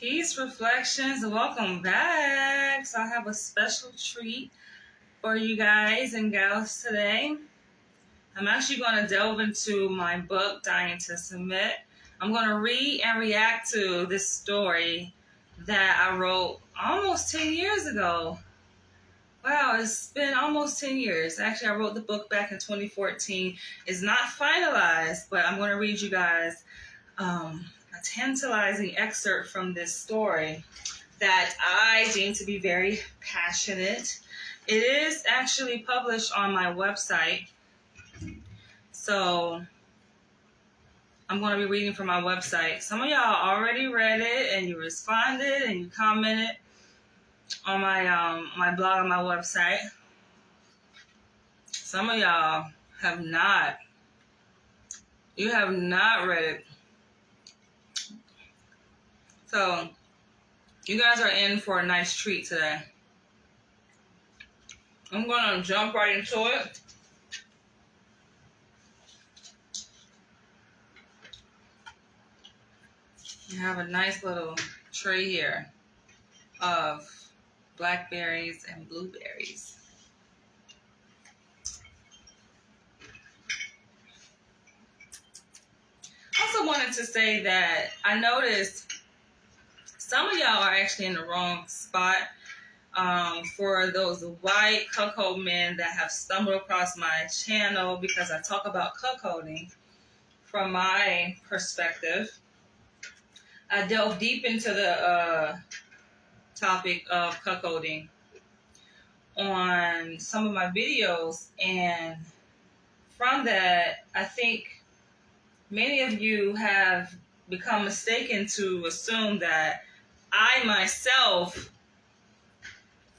Peace Reflections, welcome back. So I have a special treat for you guys and gals today. I'm actually going to delve into my book, Dying to Submit. I'm going to read and react to this story that I wrote almost 10 years ago. Wow, it's been almost 10 years. Actually, I wrote the book back in 2014. It's not finalized, but I'm going to read you guys a tantalizing excerpt from this story that I deem to be very passionate. It is actually published on my website. So I'm going to be reading from my website. Some of y'all already read it and you responded and you commented on my blog on my website. Some of y'all have not. You have not read it. So you guys are in for a nice treat today. I'm going to jump right into it. I have a nice little tray here of blackberries and blueberries. I also wanted to say that I noticed some of y'all are actually in the wrong spot. For those white cuckold men that have stumbled across my channel because I talk about cuckolding from my perspective. I delve deep into the topic of cuckolding on some of my videos, and from that, I think many of you have become mistaken to assume that I myself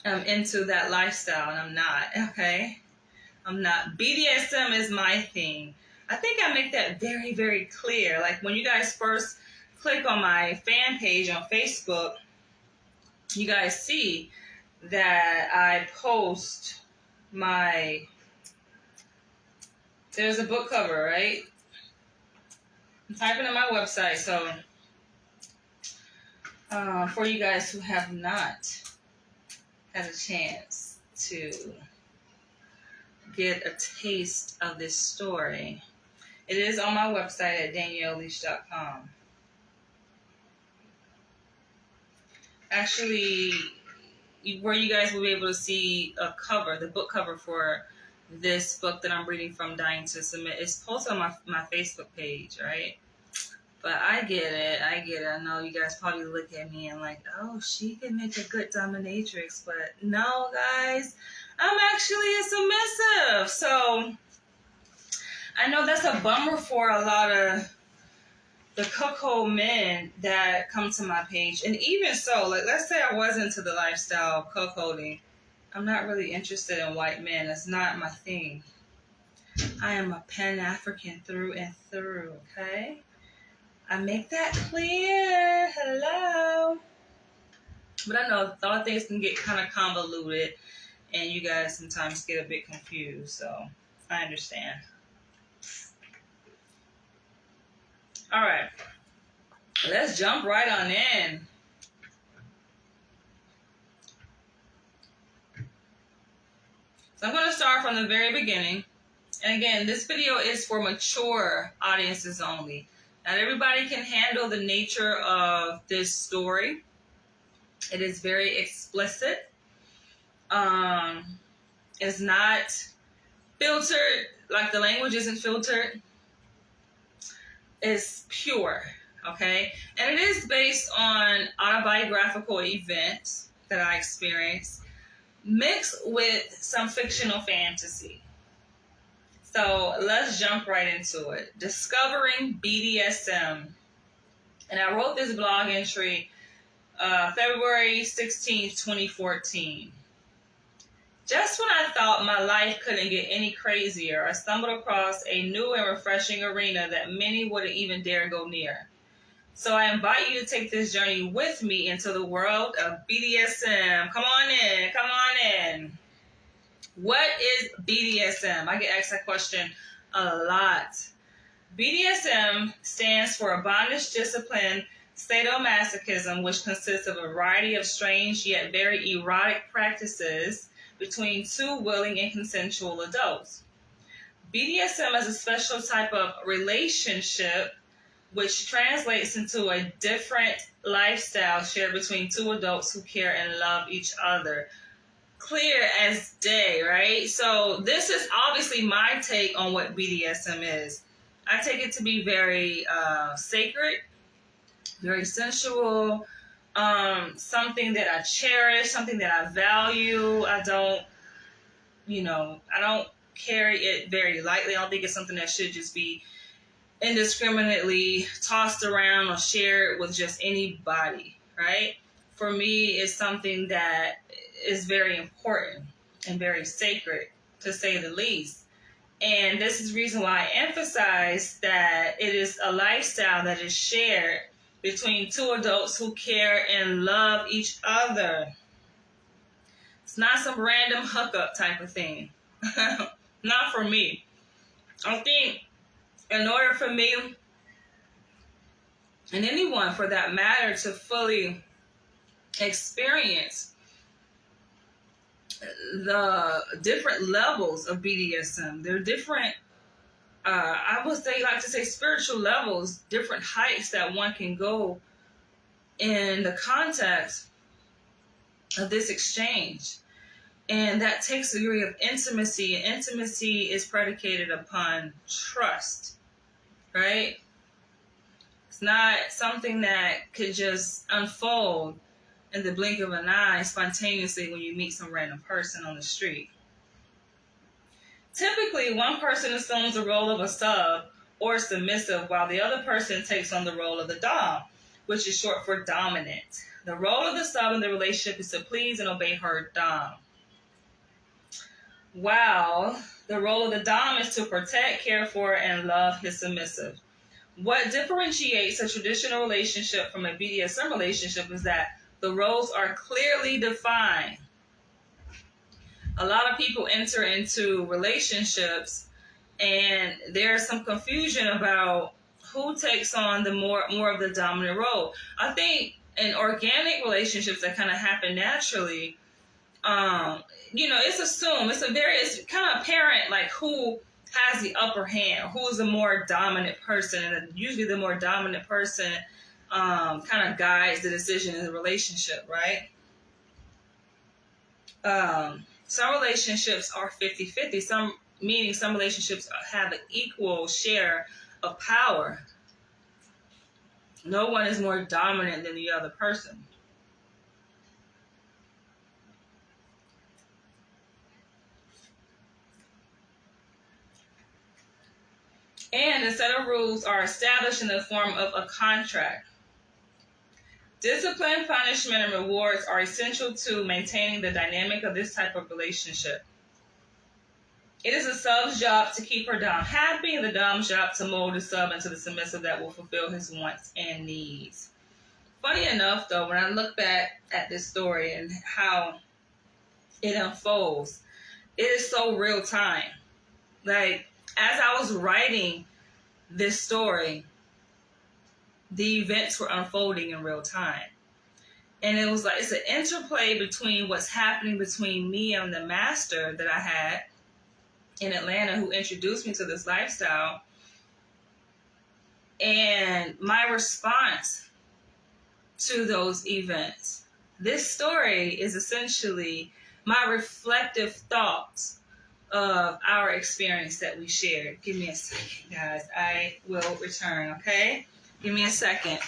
am into that lifestyle, and I'm not, okay? I'm not. BDSM is my thing. I think I make that very, very clear. Like when you guys first click on my fan page on Facebook, you guys see that I post there's a book cover, right? I'm typing in my website, so for you guys who have not had a chance to get a taste of this story, it is on my website at danielleleash.com. Actually, where you guys will be able to see a cover, the book cover for this book that I'm reading from, Dying to Submit, is posted on my Facebook page, right? But I get it. I know you guys probably look at me and like, oh, she can make a good dominatrix. But no, guys, I'm actually a submissive. So I know that's a bummer for a lot of the cuckold men that come to my page. And even so, like, let's say I was into the lifestyle of cuckolding. I'm not really interested in white men. That's not my thing. I am a Pan-African through and through, okay? I make that clear. Hello. But I know a lot of things can get kind of convoluted and you guys sometimes get a bit confused. So I understand. All right. Let's jump right on in. So I'm going to start from the very beginning. And again, this video is for mature audiences only. Not everybody can handle the nature of this story. It is very explicit. It's not filtered, like the language isn't filtered. It's pure, okay? And it is based on autobiographical events that I experienced, mixed with some fictional fantasy. So let's jump right into it. Discovering BDSM. And I wrote this blog entry February 16, 2014. Just when I thought my life couldn't get any crazier, I stumbled across a new and refreshing arena that many wouldn't even dare go near. So I invite you to take this journey with me into the world of BDSM. Come on in. Come on in. What is BDSM? I get asked that question a lot. BDSM stands for a bondage discipline Sadomasochism, which consists of a variety of strange yet very erotic practices between two willing and consensual adults. BDSM is a special type of relationship which translates into a different lifestyle shared between two adults who care and love each other. Clear as day, right? So this is obviously my take on what BDSM is. I take it to be very sacred, very sensual, something that I cherish, something that I value. I don't carry it very lightly. I don't think it's something that should just be indiscriminately tossed around or shared with just anybody, right? For me, it's something that is very important and very sacred, to say the least. And this is the reason why I emphasize that it is a lifestyle that is shared between two adults who care and love each other. It's not some random hookup type of thing. Not for me. I think in order for me, and anyone for that matter, to fully experience the different levels of BDSM, there are different, I would say, like to say, spiritual levels, different heights that one can go in the context of this exchange. And that takes a degree of intimacy, and intimacy is predicated upon trust, right? It's not something that could just unfold in the blink of an eye spontaneously when you meet some random person on the street. Typically, one person assumes the role of a sub or submissive, while the other person takes on the role of the dom, which is short for dominant. The role of the sub in the relationship is to please and obey her dom, while the role of the dom is to protect, care for, and love his submissive. What differentiates a traditional relationship from a BDSM relationship is that the roles are clearly defined. A lot of people enter into relationships and there's some confusion about who takes on the more of the dominant role. I think in organic relationships that kind of happen naturally, it's assumed, it's kind of apparent, like who has the upper hand, who is the more dominant person, and usually the more dominant person kind of guides the decision in the relationship, right? Some relationships are 50-50, some relationships have an equal share of power. No one is more dominant than the other person. And a set of rules are established in the form of a contract. Discipline, punishment, and rewards are essential to maintaining the dynamic of this type of relationship. It is the sub's job to keep her dom happy, and the dom's job to mold the sub into the submissive that will fulfill his wants and needs. Funny enough, though, when I look back at this story and how it unfolds, it is so real time. Like, as I was writing this story, the events were unfolding in real time. And it was like, it's an interplay between what's happening between me and the master that I had in Atlanta, who introduced me to this lifestyle, and my response to those events. This story is essentially my reflective thoughts of our experience that we shared. Give me a second, guys. I will return, okay? Give me a second.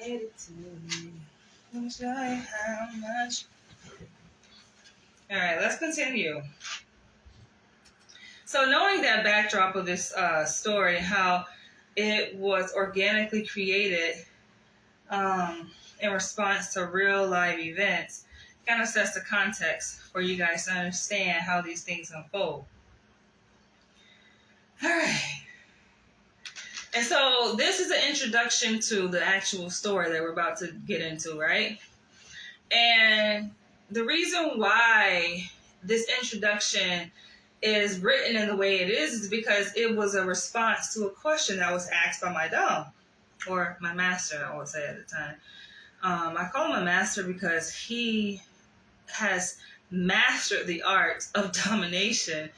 it to me. Enjoy how much. All right, let's continue. So knowing that backdrop of this story, how it was organically created in response to real live events, kind of sets the context for you guys to understand how these things unfold. All right. And so this is an introduction to the actual story that we're about to get into, right? And the reason why this introduction is written in the way it is because it was a response to a question that was asked by my dom, or my master, I would say at the time. I call him a master because he has mastered the art of domination.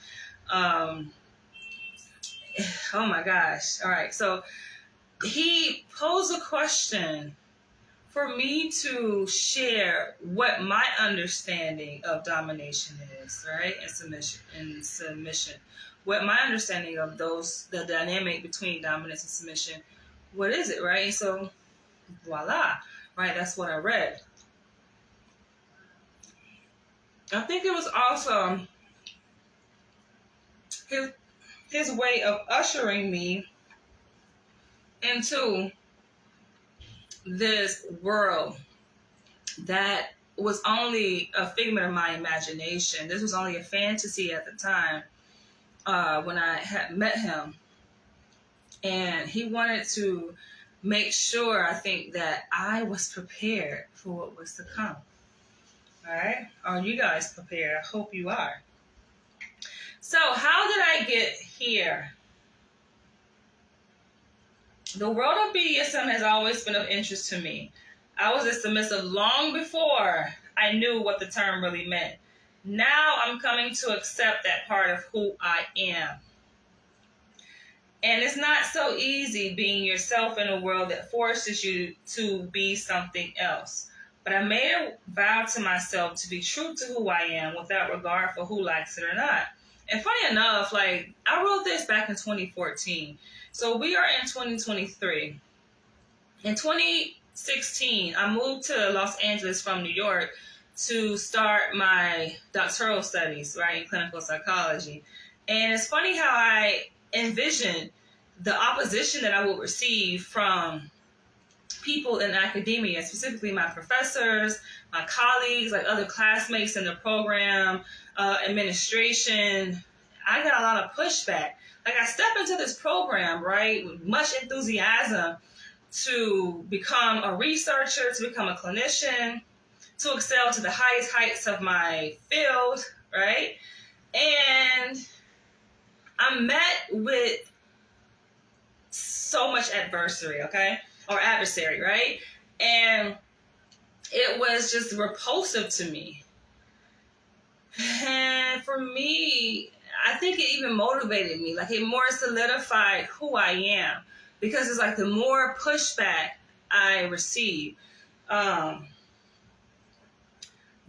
Oh my gosh. All right. So he posed a question for me to share what my understanding of domination is, right? And submission. What my understanding of the dynamic between dominance and submission, what is it, right? So voila, right? That's what I read. I think it was also his way of ushering me into this world that was only a figment of my imagination. This was only a fantasy at the time when I had met him. And he wanted to make sure, I think, that I was prepared for what was to come. All right? Are you guys prepared? I hope you are. So how did I get here? The world of BDSM has always been of interest to me. I was a submissive long before I knew what the term really meant. Now I'm coming to accept that part of who I am. And it's not so easy being yourself in a world that forces you to be something else. But I made a vow to myself to be true to who I am without regard for who likes it or not. And funny enough, like, I wrote this back in 2014. So we are in 2023. In 2016, I moved to Los Angeles from New York to start my doctoral studies, right, in clinical psychology. And it's funny how I envisioned the opposition that I would receive from people in academia, specifically my professors, my colleagues, like other classmates in the program, administration. I got a lot of pushback. Like, I stepped into this program, right, with much enthusiasm to become a researcher, to become a clinician, to excel to the highest heights of my field, right? And I'm met with so much adversary, okay? Or adversary, right? And it was just repulsive to me. And for me, I think it even motivated me. Like, it more solidified who I am. Because it's like the more pushback I receive, the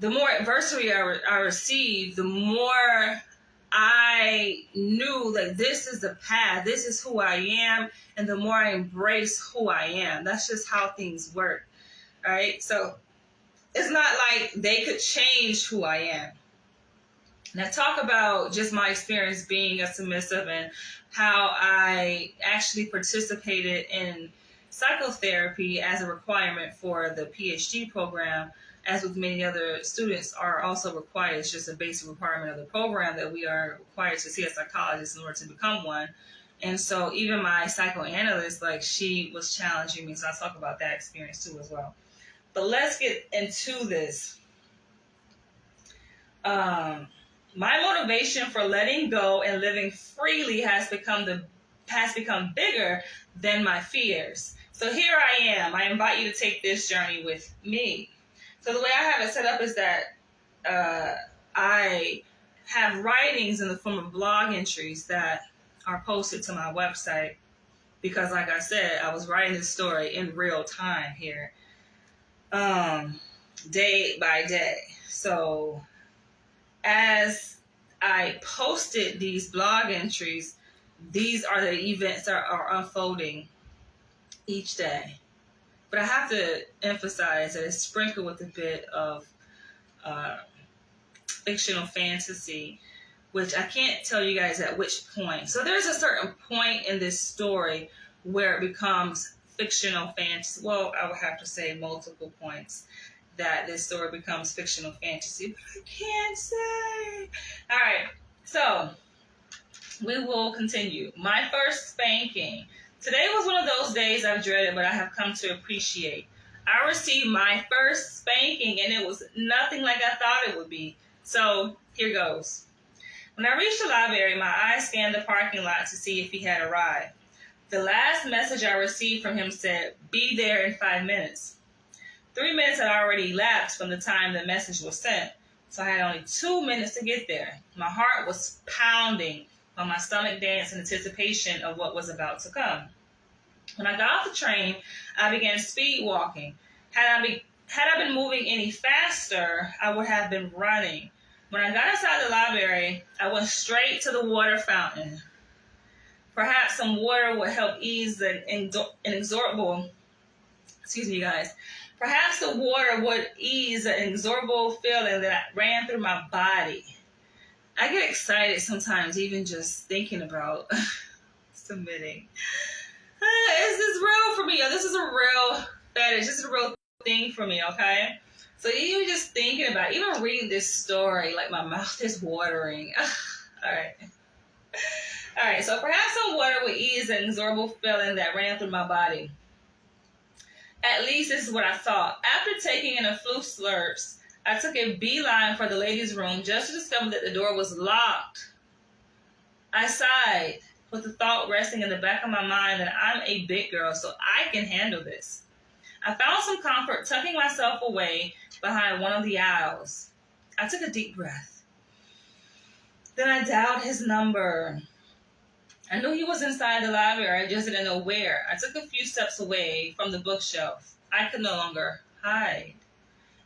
more adversity I receive, the more I knew that this is the path, this is who I am, and the more I embrace who I am. That's just how things work, right? So it's not like they could change who I am. Now, talk about just my experience being a submissive and how I actually participated in psychotherapy as a requirement for the PhD program, as with many other students are also required. It's just a basic requirement of the program that we are required to see a psychologist in order to become one. And so even my psychoanalyst, like, she was challenging me. So I'll talk about that experience too as well. But let's get into this. My motivation for letting go and living freely has become bigger than my fears. So here I am. I invite you to take this journey with me. So the way I have it set up is that I have writings in the form of blog entries that are posted to my website because, like I said, I was writing this story in real time here, day by day. So as I posted these blog entries, these are the events that are unfolding each day. But I have to emphasize that it's sprinkled with a bit of fictional fantasy, which I can't tell you guys at which point. So there's a certain point in this story where it becomes fictional fantasy. Well, I would have to say multiple points that this story becomes fictional fantasy, but I can't say. All right, so we will continue. My first spanking. Today was one of those days I've dreaded, but I have come to appreciate. I received my first spanking, and it was nothing like I thought it would be. So here goes. When I reached the library, my eyes scanned the parking lot to see if he had arrived. The last message I received from him said, "Be there in 5 minutes." 3 minutes had already elapsed from the time the message was sent, so I had only 2 minutes to get there. My heart was pounding while my stomach danced in anticipation of what was about to come. When I got off the train, I began speed walking. Had I been moving any faster, I would have been running. When I got inside the library, I went straight to the water fountain. Perhaps some water would help ease the inexorable, Perhaps the water would ease the inexorable feeling that ran through my body. I get excited sometimes even just thinking about submitting. Is this real for me? This is a real fetish. This is a real thing for me, okay? So even just thinking about, even reading this story, like my mouth is watering. All right, so perhaps some water would ease the inexorable feeling that ran through my body. At least this is what I thought. After taking in a few slurps, I took a beeline for the ladies' room just to discover that the door was locked. I sighed, with the thought resting in the back of my mind that I'm a big girl, so I can handle this. I found some comfort tucking myself away behind one of the aisles. I took a deep breath. Then I dialed his number. I knew he was inside the library, I just didn't know where. I took a few steps away from the bookshelf. I could no longer hide.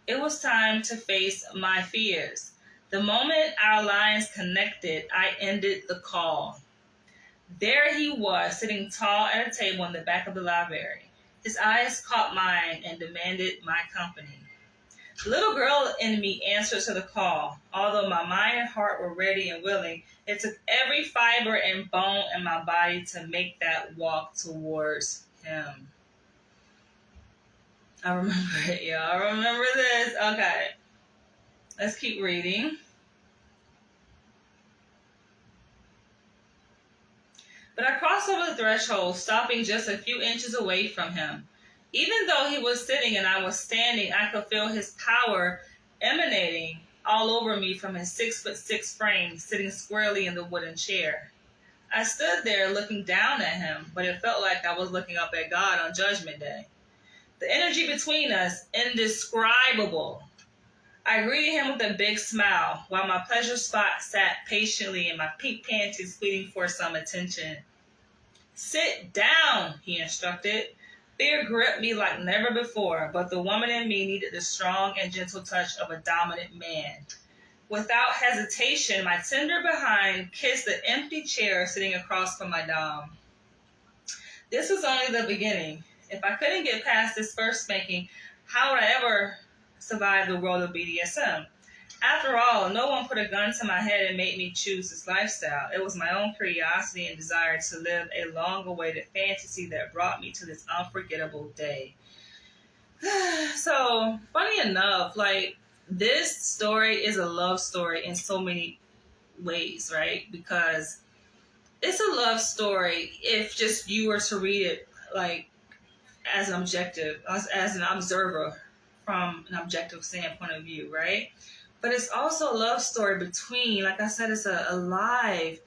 It was time to face my fears. The moment our lines connected, I ended the call. There he was, sitting tall at a table in the back of the library. His eyes caught mine and demanded my company. The little girl in me answered to the call. Although my mind and heart were ready and willing, it took every fiber and bone in my body to make that walk towards him. I remember it, y'all. I remember this. Okay. Let's keep reading. But I crossed over the threshold, stopping just a few inches away from him. Even though he was sitting and I was standing, I could feel his power emanating all over me from his 6'6" frame, sitting squarely in the wooden chair. I stood there looking down at him, but it felt like I was looking up at God on Judgment Day. The energy between us, indescribable. I greeted him with a big smile, while my pleasure spot sat patiently in my pink panties, pleading for some attention. "Sit down," he instructed. Fear gripped me like never before, but the woman in me needed the strong and gentle touch of a dominant man. Without hesitation, my tender behind kissed the empty chair sitting across from my dom. This was only the beginning. If I couldn't get past this first spanking, how would I ever survive the world of BDSM? After all, no one put a gun to my head and made me choose this lifestyle. It was my own curiosity and desire to live a long-awaited fantasy that brought me to this unforgettable day. So, funny enough, like, this story is a love story in so many ways, right? Because it's a love story if just you were to read it, like, as an observer from an objective standpoint of view, right? But it's also a love story between, like I said, it's a live,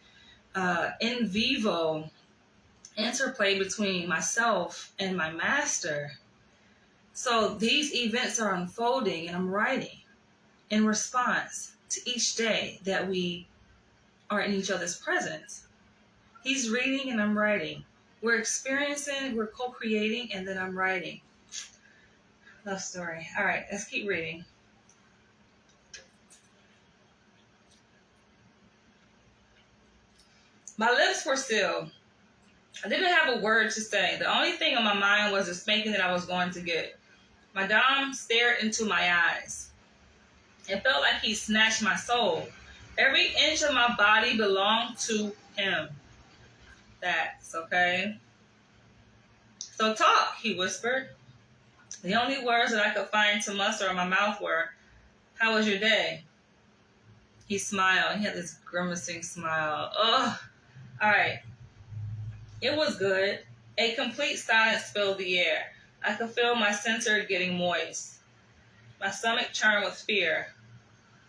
in vivo interplay between myself and my master. So these events are unfolding and I'm writing in response to each day that we are in each other's presence. He's reading and I'm writing. We're experiencing, we're co-creating, and then I'm writing. Love story. All right, let's keep reading. My lips were sealed. I didn't have a word to say. The only thing on my mind was the spanking that I was going to get. My dom stared into my eyes. It felt like he snatched my soul. Every inch of my body belonged to him. That's okay. So talk, he whispered. The only words that I could find to muster in my mouth were, "How was your day?" He smiled. He had this grimacing smile. Ugh. All right. It was good. A complete silence filled the air. I could feel my center getting moist. My stomach churned with fear.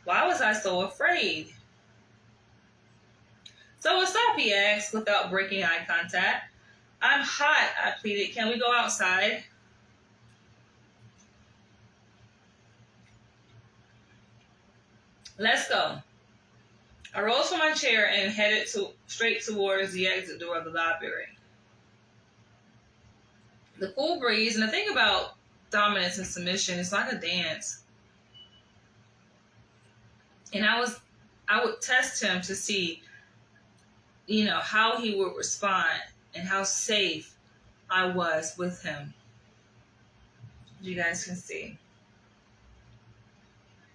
Why was I so afraid? "So what's up?" he asked without breaking eye contact. "I'm hot," I pleaded. "Can we go outside?" "Let's go." I rose from my chair and headed straight towards the exit door of the library. The cool breeze, and the thing about dominance and submission, it's like a dance. And I would test him to see, how he would respond and how safe I was with him. You guys can see.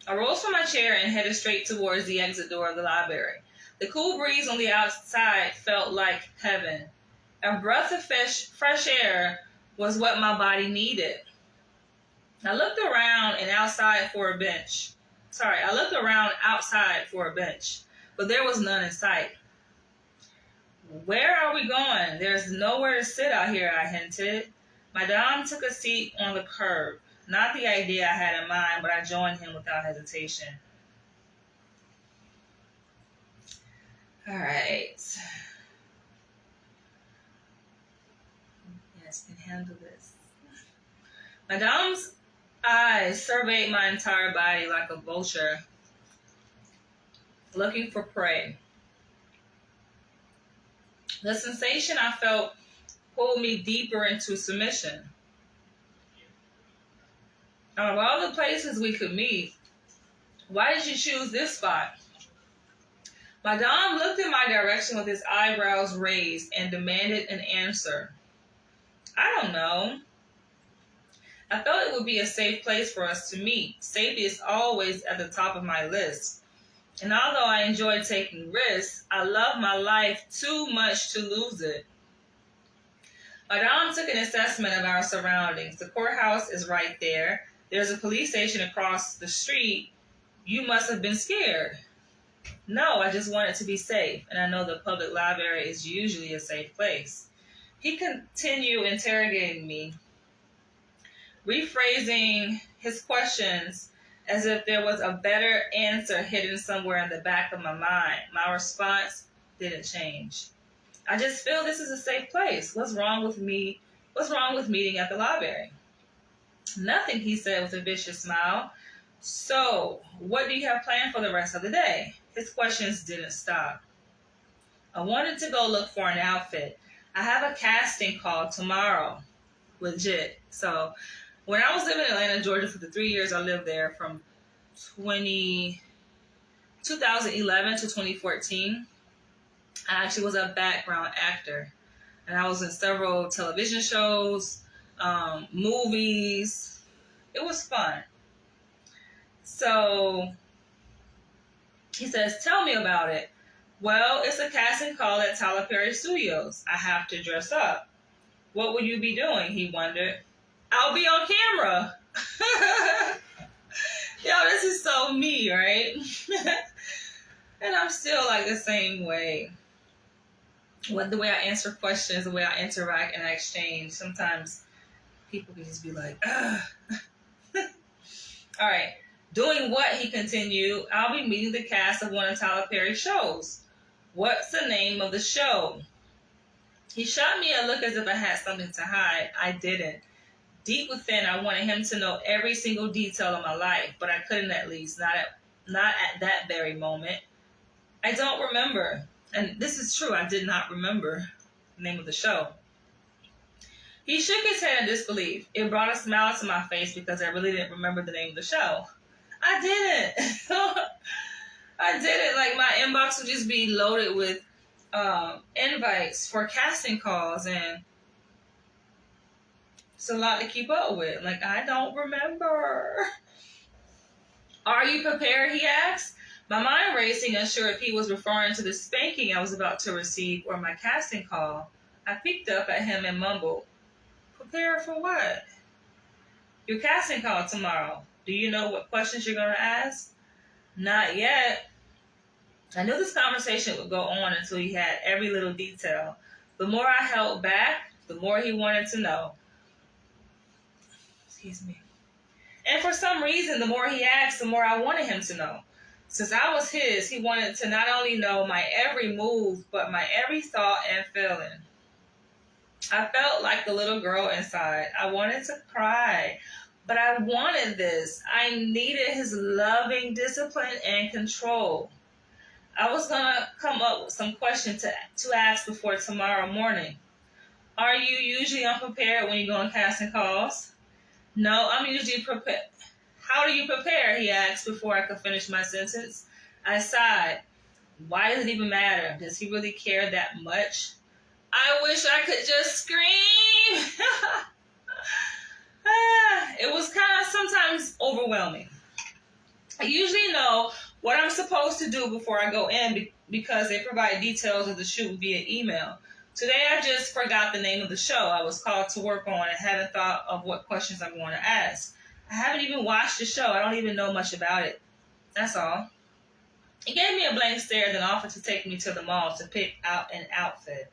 I rose from my chair and headed straight towards the exit door of the library. The cool breeze on the outside felt like heaven. A breath of fresh air was what my body needed. I looked around outside for a bench, but there was none in sight. "Where are we going? There's nowhere to sit out here," I hinted. My dom took a seat on the curb. Not the idea I had in mind, but I joined him without hesitation. All right. Yes, can handle this. My dom's eyes surveyed my entire body like a vulture looking for prey. The sensation I felt pulled me deeper into submission. Out of all the places we could meet, why did you choose this spot? My dom looked in my direction with his eyebrows raised and demanded an answer. I don't know. I felt it would be a safe place for us to meet. Safety is always at the top of my list. And although I enjoy taking risks, I love my life too much to lose it. My dom took an assessment of our surroundings. The courthouse is right there. There's a police station across the street. You must have been scared. No, I just wanted to be safe, and I know the public library is usually a safe place. He continued interrogating me, rephrasing his questions as if there was a better answer hidden somewhere in the back of my mind. My response didn't change. I just feel this is a safe place. What's wrong with me? What's wrong with meeting at the library? Nothing, he said with a vicious smile. So, what do you have planned for the rest of the day? His questions didn't stop. I wanted to go look for an outfit. I have a casting call tomorrow. Legit. So, when I was living in Atlanta, Georgia for the 3 years I lived there from 2011 to 2014, I actually was a background actor. And I was in several television shows, movies. It was fun. So he says, "Tell me about it." "Well, it's a casting call at Tyler Perry Studios. I have to dress up." "What will you be doing?" he wondered. "I'll be on camera." Yo, this is so me, right? And I'm still like the same way. The way I answer questions, the way I interact and I exchange, sometimes people can just be like, ugh. All right. "Doing what?" he continued. "I'll be meeting the cast of one of Tyler Perry's shows." "What's the name of the show?" He shot me a look as if I had something to hide. I didn't. Deep within, I wanted him to know every single detail of my life, but I couldn't, at least not at that very moment. I don't remember. And this is true. I did not remember the name of the show. He shook his head in disbelief. It brought a smile to my face because I really didn't remember the name of the show. I didn't. I didn't. Like, my inbox would just be loaded with invites for casting calls, and it's a lot to keep up with. Like, I don't remember. Are you prepared, he asked. My mind racing, unsure if he was referring to the spanking I was about to receive or my casting call. I peeked up at him and mumbled, "Prepare for what?" "Your casting call tomorrow. Do you know what questions you're going to ask?" "Not yet." I knew this conversation would go on until he had every little detail. The more I held back, the more he wanted to know. Excuse me. And for some reason, the more he asked, the more I wanted him to know. Since I was his, he wanted to not only know my every move, but my every thought and feeling. I felt like the little girl inside. I wanted to cry, but I wanted this. I needed his loving discipline and control. I was going to come up with some questions to ask before tomorrow morning. Are you usually unprepared when you go on casting calls? No, I'm usually prepared. How do you prepare? He asked before I could finish my sentence. I sighed. Why does it even matter? Does he really care that much? I wish I could just scream. It was kind of sometimes overwhelming. I usually know what I'm supposed to do before I go in because they provide details of the shoot via email. Today I just forgot the name of the show I was called to work on and haven't thought of what questions I'm going to ask. I haven't even watched the show. I don't even know much about it. That's all. He gave me a blank stare, then offered to take me to the mall to pick out an outfit.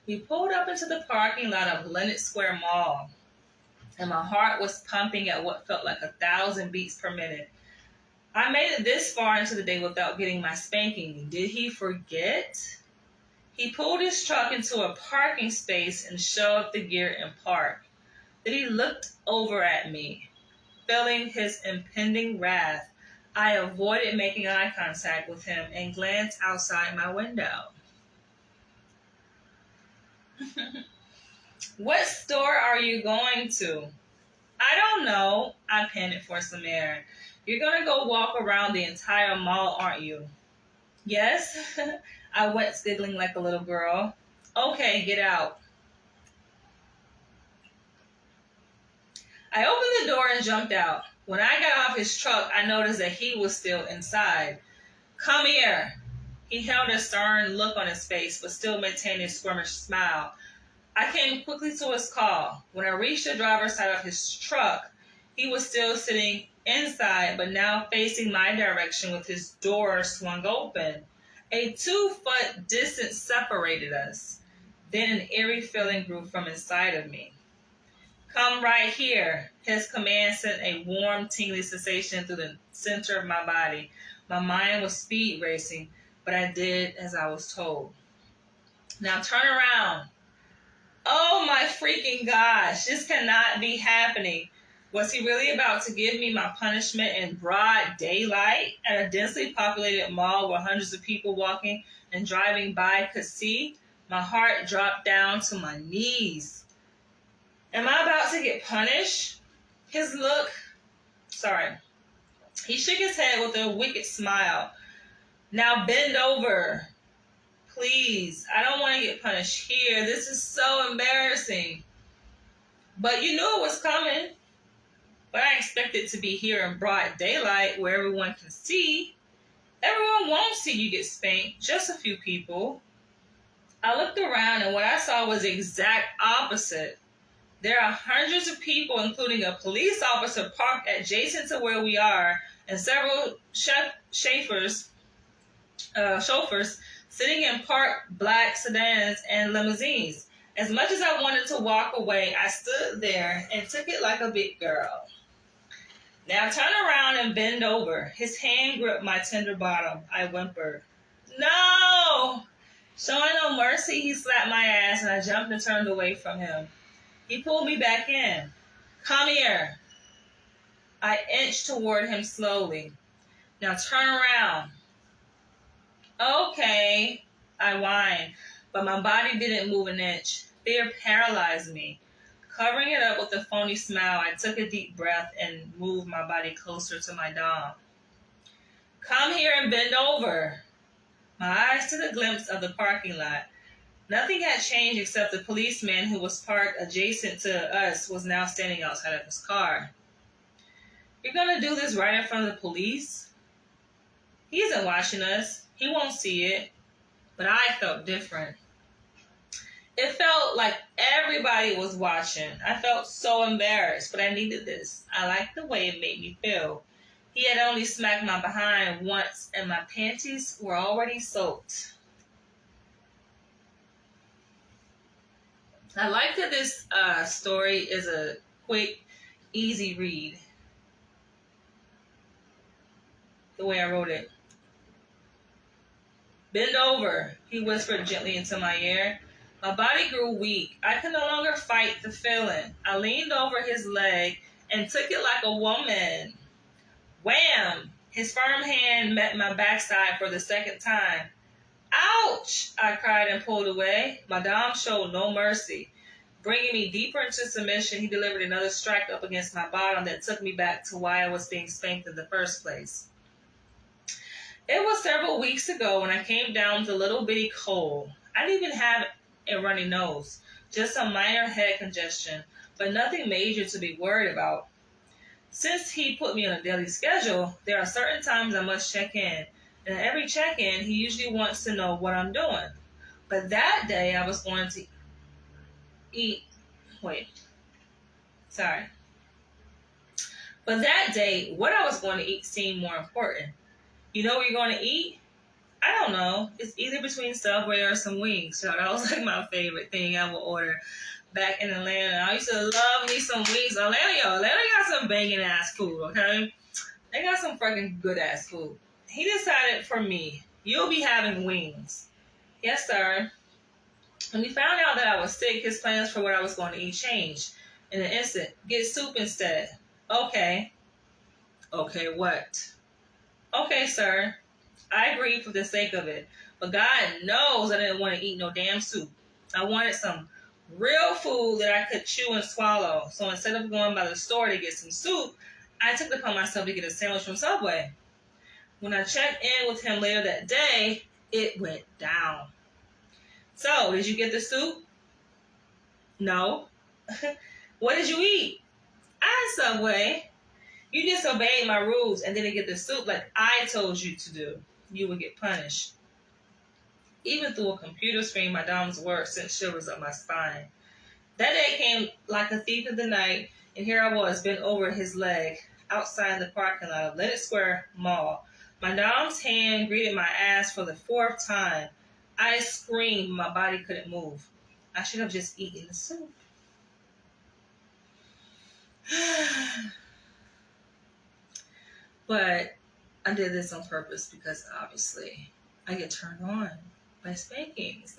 We pulled up into the parking lot of Lenox Square Mall, and my heart was pumping at what felt like 1,000 beats per minute. I made it this far into the day without getting my spanking. Did he forget? He pulled his truck into a parking space and shoved the gear in park. Then he looked over at me, feeling his impending wrath. I avoided making eye contact with him and glanced outside my window. What store are you going to? I don't know. I panted for some air. You're going to go walk around the entire mall, aren't you? Yes. I went giggling like a little girl. Okay, get out. I opened the door and jumped out. When I got off his truck, I noticed that he was still inside. Come here. He held a stern look on his face, but still maintained his squirmish smile. I came quickly to his call. When I reached the driver's side of his truck, he was still sitting inside, but now facing my direction with his door swung open. A 2-foot distance separated us. Then an eerie feeling grew from inside of me. Come right here. His command sent a warm, tingling sensation through the center of my body. My mind was speed racing, but I did as I was told. Now turn around. Oh my freaking gosh, this cannot be happening. Was he really about to give me my punishment in broad daylight at a densely populated mall where hundreds of people walking and driving by could see? My heart dropped down to my knees. Am I about to get punished? He shook his head with a wicked smile. Now bend over. Please, I don't want to get punished here. This is so embarrassing. But you knew it was coming. But I expect it to be here in broad daylight where everyone can see. Everyone won't see you get spanked, just a few people. I looked around and what I saw was the exact opposite. There are hundreds of people, including a police officer parked adjacent to where we are, and several chauffeurs sitting in parked black sedans and limousines. As much as I wanted to walk away, I stood there and took it like a big girl. Now turn around and bend over. His hand gripped my tender bottom. I whimpered. No! Showing no mercy, he slapped my ass and I jumped and turned away from him. He pulled me back in. Come here. I inched toward him slowly. Now turn around. Okay, I whined, but my body didn't move an inch. Fear paralyzed me. Covering it up with a phony smile, I took a deep breath and moved my body closer to my dom. Come here and bend over. My eyes took a glimpse of the parking lot. Nothing had changed except the policeman who was parked adjacent to us was now standing outside of his car. You're going to do this right in front of the police? He isn't watching us. He won't see it. But I felt different. It felt like everybody was watching. I felt so embarrassed, but I needed this. I liked the way it made me feel. He had only smacked my behind once, and my panties were already soaked. I like that this story is a quick, easy read. The way I wrote it. Bend over, he whispered gently into my ear. My body grew weak. I could no longer fight the feeling. I leaned over his leg and took it like a woman. Wham! His firm hand met my backside for the second time. Ouch! I cried and pulled away. My dom showed no mercy. Bringing me deeper into submission, he delivered another strike up against my bottom that took me back to why I was being spanked in the first place. It was several weeks ago when I came down with a little bitty cold. I didn't even have a runny nose, just some minor head congestion, but nothing major to be worried about. Since he put me on a daily schedule, there are certain times I must check in, and at every check-in, he usually wants to know what I'm doing. But that day, I was going to But that day, what I was going to eat seemed more important. You know what you're going to eat? I don't know. It's either between Subway or some wings. So that was like my favorite thing I would order back in Atlanta. I used to love me some wings. Atlanta got some banging ass food, okay? They got some freaking good ass food. He decided for me, you'll be having wings. Yes, sir. When he found out that I was sick, his plans for what I was going to eat changed. In an instant, get soup instead. Okay. Okay, what? Okay, sir. I agreed for the sake of it. But God knows I didn't want to eat no damn soup. I wanted some real food that I could chew and swallow. So instead of going by the store to get some soup, I took it upon myself to get a sandwich from Subway. When I checked in with him later that day, it went down. So, did you get the soup? No. What did you eat? I had Subway. You disobeyed my rules and didn't get the soup like I told you to do. You would get punished. Even through a computer screen, my dom's words sent shivers up my spine. That day came like a thief in the night, and here I was, bent over his leg, outside the parking lot of Lenox Square Mall. My dom's hand greeted my ass for the fourth time. I screamed, my body couldn't move. I should have just eaten the soup. But I did this on purpose because obviously I get turned on by spankings.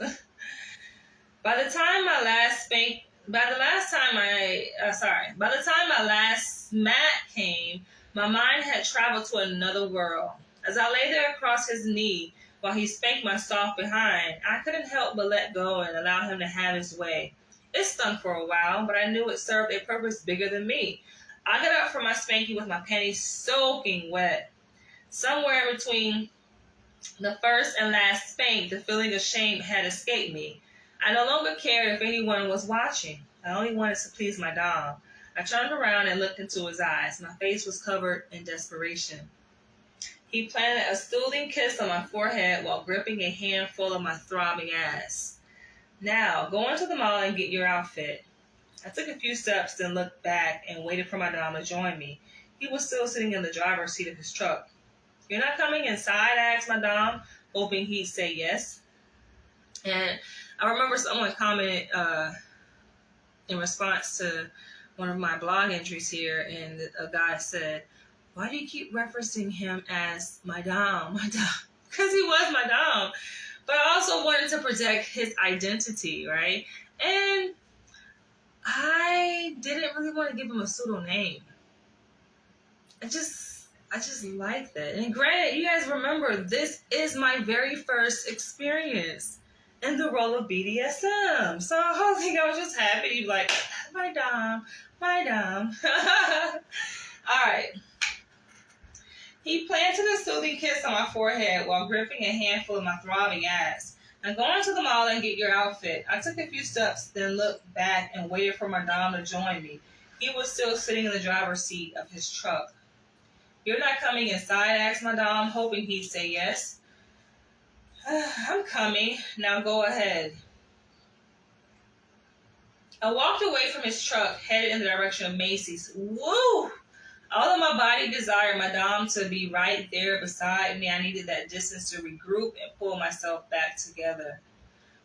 By the time my last smack came, my mind had traveled to another world. As I lay there across his knee while he spanked my soft behind, I couldn't help but let go and allow him to have his way. It stung for a while, but I knew it served a purpose bigger than me. I got up from my spanking with my panties soaking wet. Somewhere between the first and last spank, the feeling of shame had escaped me. I no longer cared if anyone was watching. I only wanted to please my dom. I turned around and looked into his eyes. My face was covered in desperation. He planted a soothing kiss on my forehead while gripping a handful of my throbbing ass. Now, go into the mall and get your outfit. I took a few steps, then looked back and waited for my dom to join me. He was still sitting in the driver's seat of his truck. You're not coming inside? I asked my dom, hoping he'd say yes. And I remember someone commented in response to one of my blog entries here, and a guy said, why do you keep referencing him as my dom? My dom. Because he was my dom. But I also wanted to protect his identity, right? And I didn't really want to give him a pseudo name. I just like that. And granted, you guys remember, this is my very first experience. in the role of BDSM. So I think I was just happy. He'd be like, my dom, my dom. All right. He planted a soothing kiss on my forehead while gripping a handful of my throbbing ass. Now go into the mall and get your outfit. I took a few steps, then looked back and waited for my dom to join me. He was still sitting in the driver's seat of his truck. You're not coming inside? Asked my dom, hoping he'd say yes. I'm coming. Now go ahead. I walked away from his truck, headed in the direction of Macy's. Woo! Although my body desired my dom to be right there beside me, I needed that distance to regroup and pull myself back together.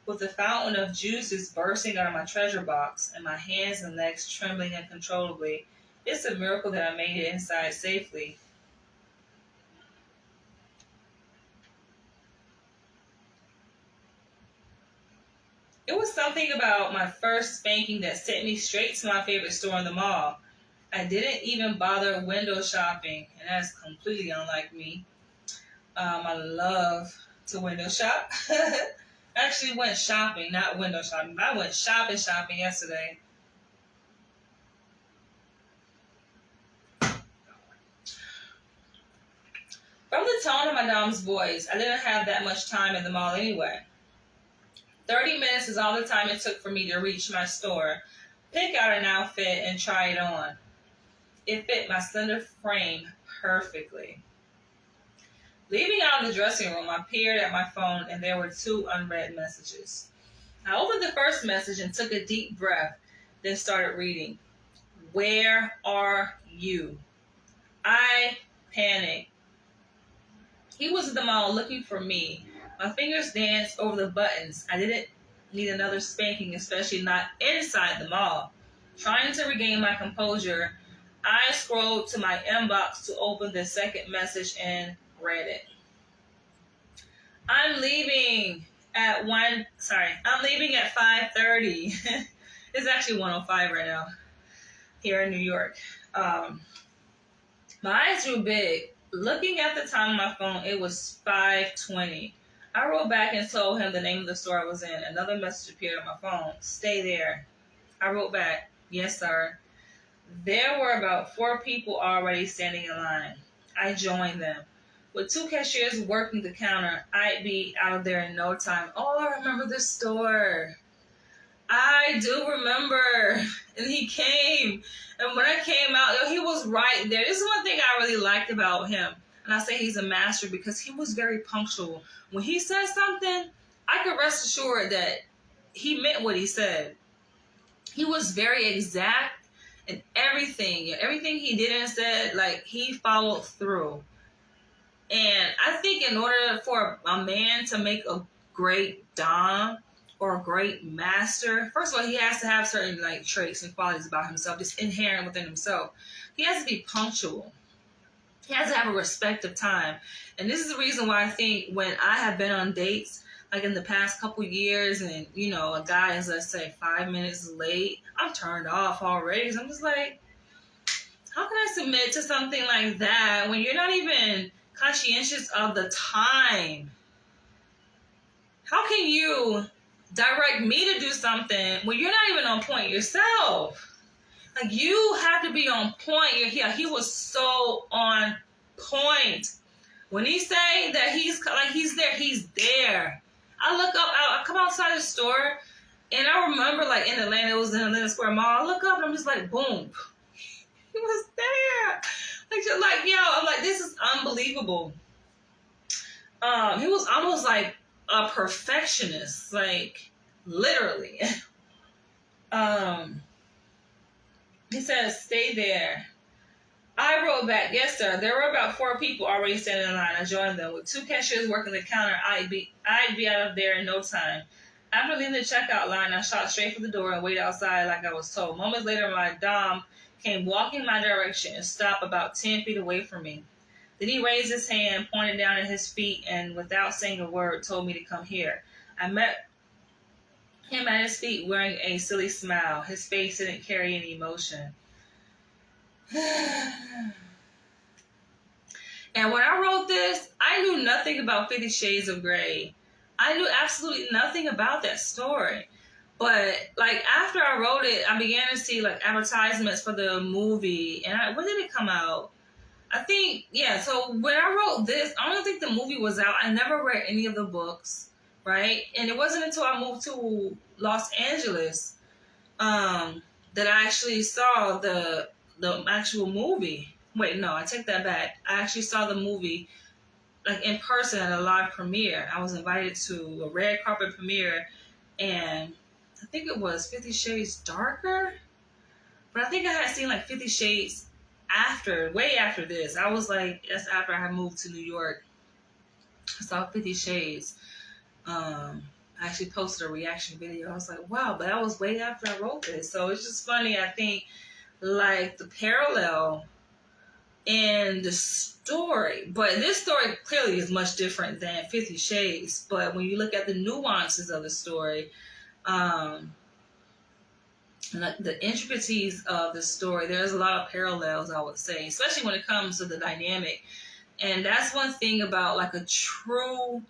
With the fountain of juices bursting out of my treasure box and my hands and legs trembling uncontrollably, it's a miracle that I made it inside safely. It was something about my first spanking that sent me straight to my favorite store in the mall. I didn't even bother window shopping, and that's completely unlike me. I love to window shop. I actually went shopping, not window shopping, but I went shopping yesterday. From the tone of my dom's voice, I didn't have that much time in the mall anyway. 30 minutes is all the time it took for me to reach my store, pick out an outfit, and try it on. It fit my slender frame perfectly. Leaving out of the dressing room, I peered at my phone and there were 2 unread messages. I opened the first message and took a deep breath, then started reading. Where are you? I panicked. He was at the mall looking for me. My fingers danced over the buttons. I didn't need another spanking, especially not inside the mall. Trying to regain my composure, I scrolled to my inbox to open the second message and read it. I'm leaving at 5:30. It's actually 1:05 right now here in New York. My eyes grew big. Looking at the time on my phone, it was 5:20. I wrote back and told him the name of the store I was in. Another message appeared on my phone. Stay there. I wrote back, yes, sir. There were about 4 people already standing in line. I joined them. With 2 cashiers working the counter, I'd be out of there in no time. Oh, I remember this store. I do remember. And he came. And when I came out, he was right there. This is one thing I really liked about him. And I say he's a master because he was very punctual. When he said something, I could rest assured that he meant what he said. He was very exact in everything. Everything he did and said, like, he followed through. And I think in order for a man to make a great dom or a great master, first of all, he has to have certain like traits and qualities about himself, just inherent within himself. He has to be punctual. He has to have a respect of time. And this is the reason why I think when I have been on dates, like in the past couple years, and, you know, a guy is, let's say, 5 minutes late, I'm turned off already. Because I'm just like, how can I submit to something like that when you're not even conscientious of the time? How can you direct me to do something when you're not even on point yourself? Like, you have to be on point. He was so on point. When he say that he's there, he's there. I look up, I come outside the store, and I remember, like, in Atlanta, it was in Atlanta Square Mall. I look up, and I'm just like, boom. He was there. I'm like, this is unbelievable. He was almost like a perfectionist, like, literally. He says, stay there. I wrote back, yes, sir. There were about 4 people already standing in line. I joined them. With 2 cashiers working the counter, I'd be out of there in no time. After leaving the checkout line, I shot straight for the door and waited outside like I was told. Moments later, my dom came walking my direction and stopped about 10 feet away from me. Then he raised his hand, pointed down at his feet, and without saying a word, told me to come here. I met him at his feet wearing a silly smile. His face didn't carry any emotion. And when I wrote this, I knew nothing about 50 Shades of Grey. I knew absolutely nothing about that story. But like after I wrote it, I began to see like advertisements for the movie. And when did it come out? I think, yeah. So when I wrote this, I don't think the movie was out. I never read any of the books, right? And it wasn't until I moved to Los Angeles that I actually saw the actual movie. Wait, no, I take that back. I actually saw the movie like in person at a live premiere. I was invited to a red carpet premiere, and I think it was 50 Shades Darker. But I think I had seen like 50 Shades way after this. I was like, that's after I had moved to New York. I saw 50 Shades. I actually posted a reaction video. I was like, wow, but that was way after I wrote this. So it's just funny. I think like the parallel in the story, but this story clearly is much different than 50 Shades. But when you look at the nuances of the story, the intricacies of the story, there's a lot of parallels, I would say, especially when it comes to the dynamic. And that's one thing about like a true,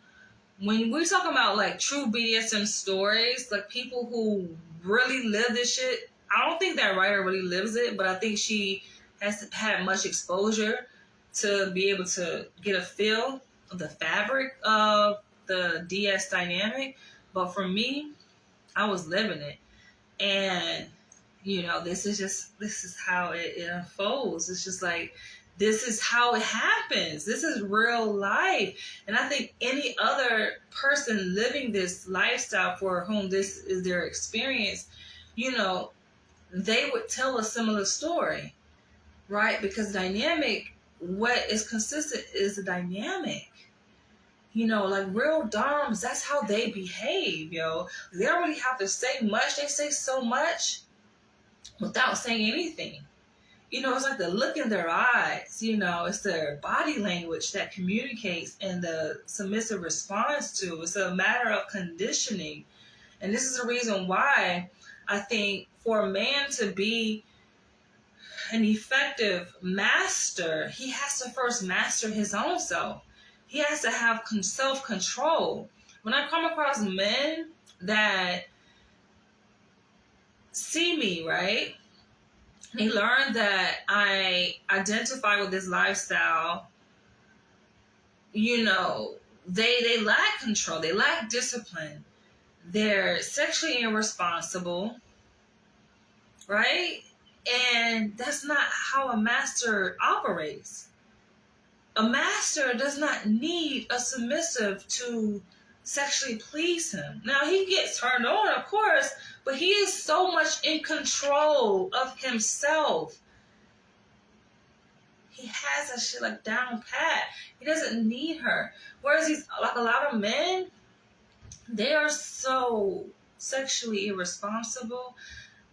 when we're talking about like true BDSM stories, like people who really live this shit, I don't think that writer really lives it, but I think she has had much exposure to be able to get a feel of the fabric of the DS dynamic. But for me, I was living it. And, you know, this is how it unfolds. It's just like, this is how it happens. This is real life. And I think any other person living this lifestyle for whom this is their experience, you know, they would tell a similar story, right? Because dynamic, what is consistent is the dynamic. You know, like real doms, that's how they behave, yo. They don't really have to say much. They say so much without saying anything. You know, it's like the look in their eyes. You know, it's their body language that communicates and the submissive response to. It's a matter of conditioning. And this is the reason why I think for a man to be an effective master, he has to first master his own self. He has to have self-control. When I come across men that see me, right, they learn that I identify with this lifestyle, you know, they lack control. They lack discipline. They're sexually irresponsible, right? And that's not how a master operates. A master does not need a submissive to sexually please him. Now, he gets turned on, of course, but he is so much in control of himself. He has that shit like down pat. He doesn't need her. Whereas he's like a lot of men, they are so sexually irresponsible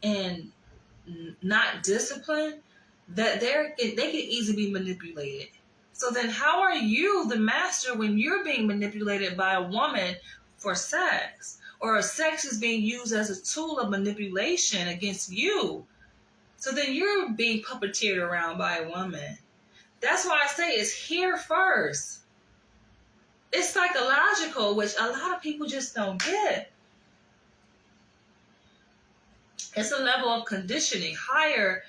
and not disciplined that they can easily be manipulated. So then how are you the master when you're being manipulated by a woman for sex? Or sex is being used as a tool of manipulation against you. So then you're being puppeteered around by a woman. That's why I say it's here first. It's psychological, which a lot of people just don't get. It's a level of conditioning, higher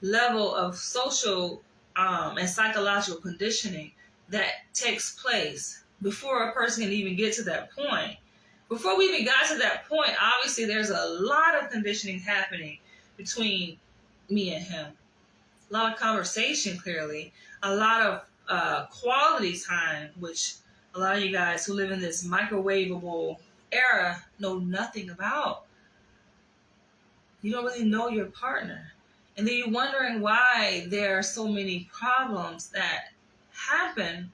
level of social and psychological conditioning that takes place before a person can even get to that point. Before we even got to that point, obviously there's a lot of conditioning happening between me and him. A lot of conversation, clearly. A lot of quality time, which a lot of you guys who live in this microwavable era know nothing about. You don't really know your partner. And then you're wondering why there are so many problems that happen,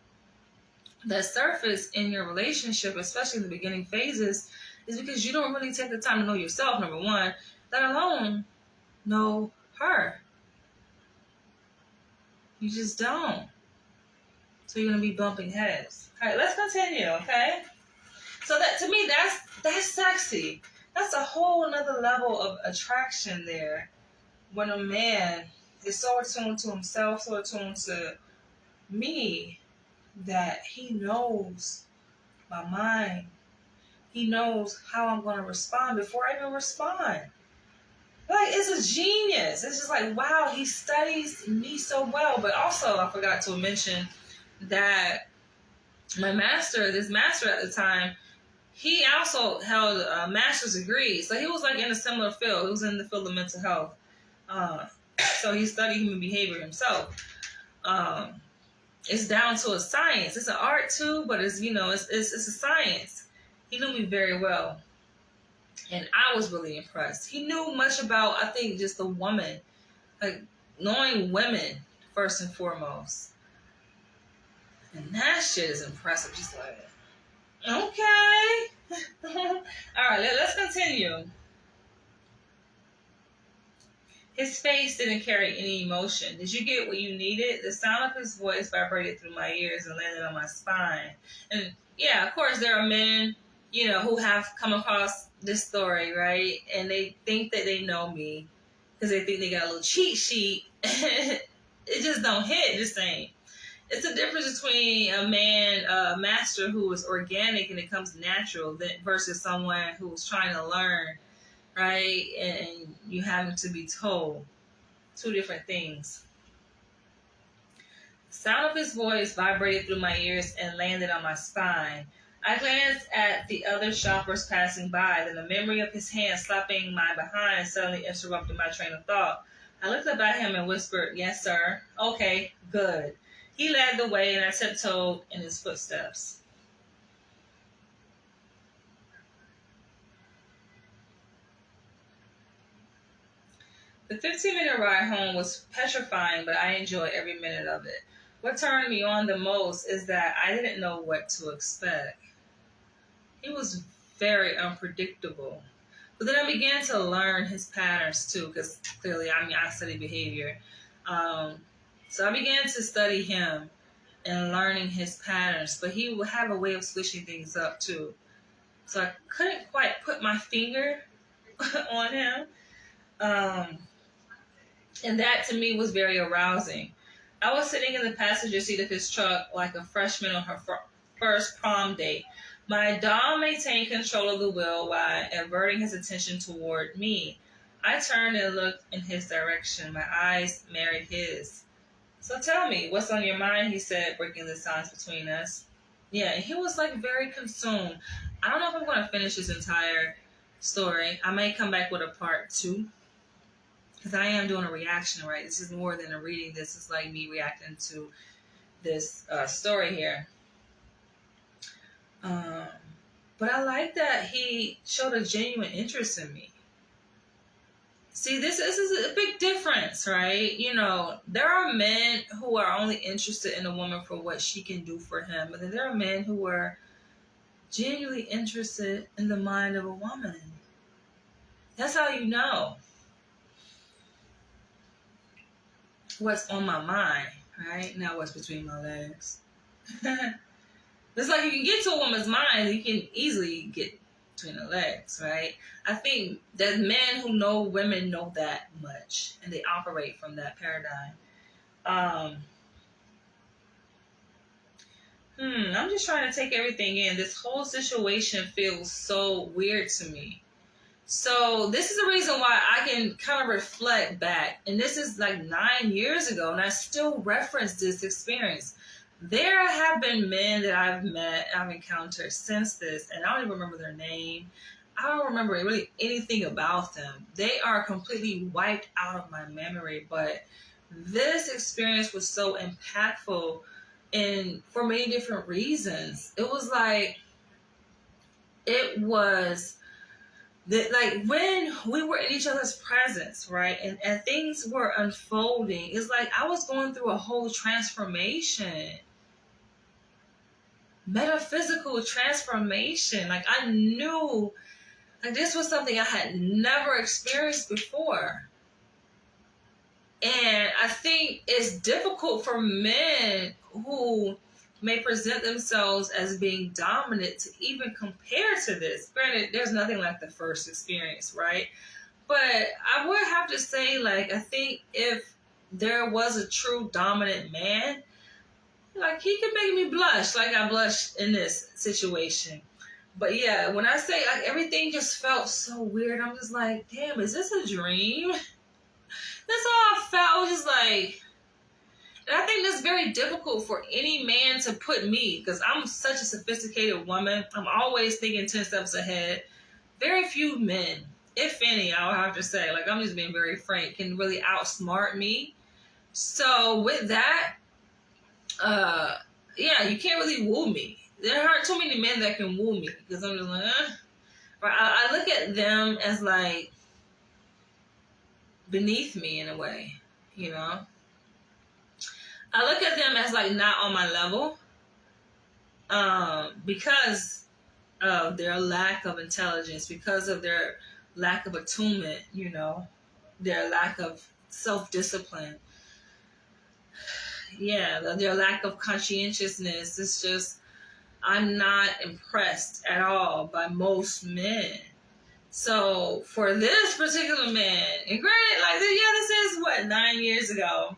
that surface in your relationship, especially in the beginning phases, is because you don't really take the time to know yourself, number one, let alone know her. You just don't. So you're going to be bumping heads. All right, let's continue, okay? So that, to me, that's sexy. That's a whole another level of attraction there. When a man is so attuned to himself, so attuned to me, that he knows my mind, He knows how I'm going to respond before I even respond. Like, it's a genius. It's just like, wow, he studies me so well. But also, I forgot to mention that this master at the time, he also held a master's degree. So he was like in a similar field. He was in the field of mental health. So he studied human behavior himself. It's down to a science. It's an art too, but it's a science. He knew me very well, and I was really impressed. He knew much about, I think, just the woman, like knowing women first and foremost, and that shit is impressive. Just like, okay, all right, let's continue. His face didn't carry any emotion. Did you get what you needed? The sound of his voice vibrated through my ears and landed on my spine. And yeah, of course, there are men, who have come across this story, right? And they think that they know me because they think they got a little cheat sheet. It just don't hit the same. It's the difference between a master who is organic and it comes natural versus someone who's trying to learn, right? And you having to be told. Two different things. The sound of his voice vibrated through my ears and landed on my spine. I glanced at the other shoppers passing by, then the memory of his hand slapping my behind suddenly interrupted my train of thought. I looked up at him and whispered, "Yes, sir." "Okay, good." He led the way and I tiptoed in his footsteps. The 15-minute ride home was petrifying, but I enjoyed every minute of it. What turned me on the most is that I didn't know what to expect. He was very unpredictable. But then I began to learn his patterns too, because clearly, I study behavior. So I began to study him and learning his patterns, but he would have a way of switching things up too. So I couldn't quite put my finger on him. And that to me was very arousing. I was sitting in the passenger seat of his truck like a freshman on her first prom date. My dom maintained control of the wheel while averting his attention toward me. I turned and looked in his direction. My eyes married his. "So tell me, what's on your mind?" he said, breaking the silence between us. Yeah, and he was like very consumed. I don't know if I'm going to finish this entire story. I may come back with a part 2. Because I am doing a reaction, right? This is more than a reading. This is like me reacting to this story here. But I like that he showed a genuine interest in me. See, this is a big difference, right? There are men who are only interested in a woman for what she can do for him. But then there are men who are genuinely interested in the mind of a woman. That's how you know what's on my mind, right? Not what's between my legs. It's like you can get to a woman's mind, you can easily get between the legs, right? I think that men who know women know that much, and they operate from that paradigm. I'm just trying to take everything in. This whole situation feels so weird to me. So this is the reason why I can kind of reflect back. And this is like 9 years ago, and I still reference this experience. There have been men that I've met, I've encountered since this, and I don't even remember their name. I don't remember really anything about them. They are completely wiped out of my memory. But this experience was so impactful for many different reasons. It was like, when we were in each other's presence, right, and things were unfolding, it's like I was going through a whole transformation, metaphysical transformation. Like I knew, like this was something I had never experienced before. And I think it's difficult for men who may present themselves as being dominant to even compare to this. Granted, there's nothing like the first experience, right? But I would have to say, like, I think if there was a true dominant man, like he could make me blush like I blushed in this situation. But yeah, when I say like everything just felt so weird, I'm just like, damn, is this a dream? That's all I felt. I was just like, and I think that's very difficult for any man to put me, because I'm such a sophisticated woman. I'm always thinking 10 steps ahead. Very few men, if any, I'll have to say, like I'm just being very frank, can really outsmart me. So with that, yeah, you can't really woo me. There aren't too many men that can woo me, because I'm just like, But I look at them as like beneath me in a way, you know. I look at them as like not on my level, because of their lack of intelligence, because of their lack of attunement, you know, their lack of self-discipline. Yeah, their lack of conscientiousness. It's just, I'm not impressed at all by most men. So for this particular man, and granted, like, yeah, this is what, 9 years ago.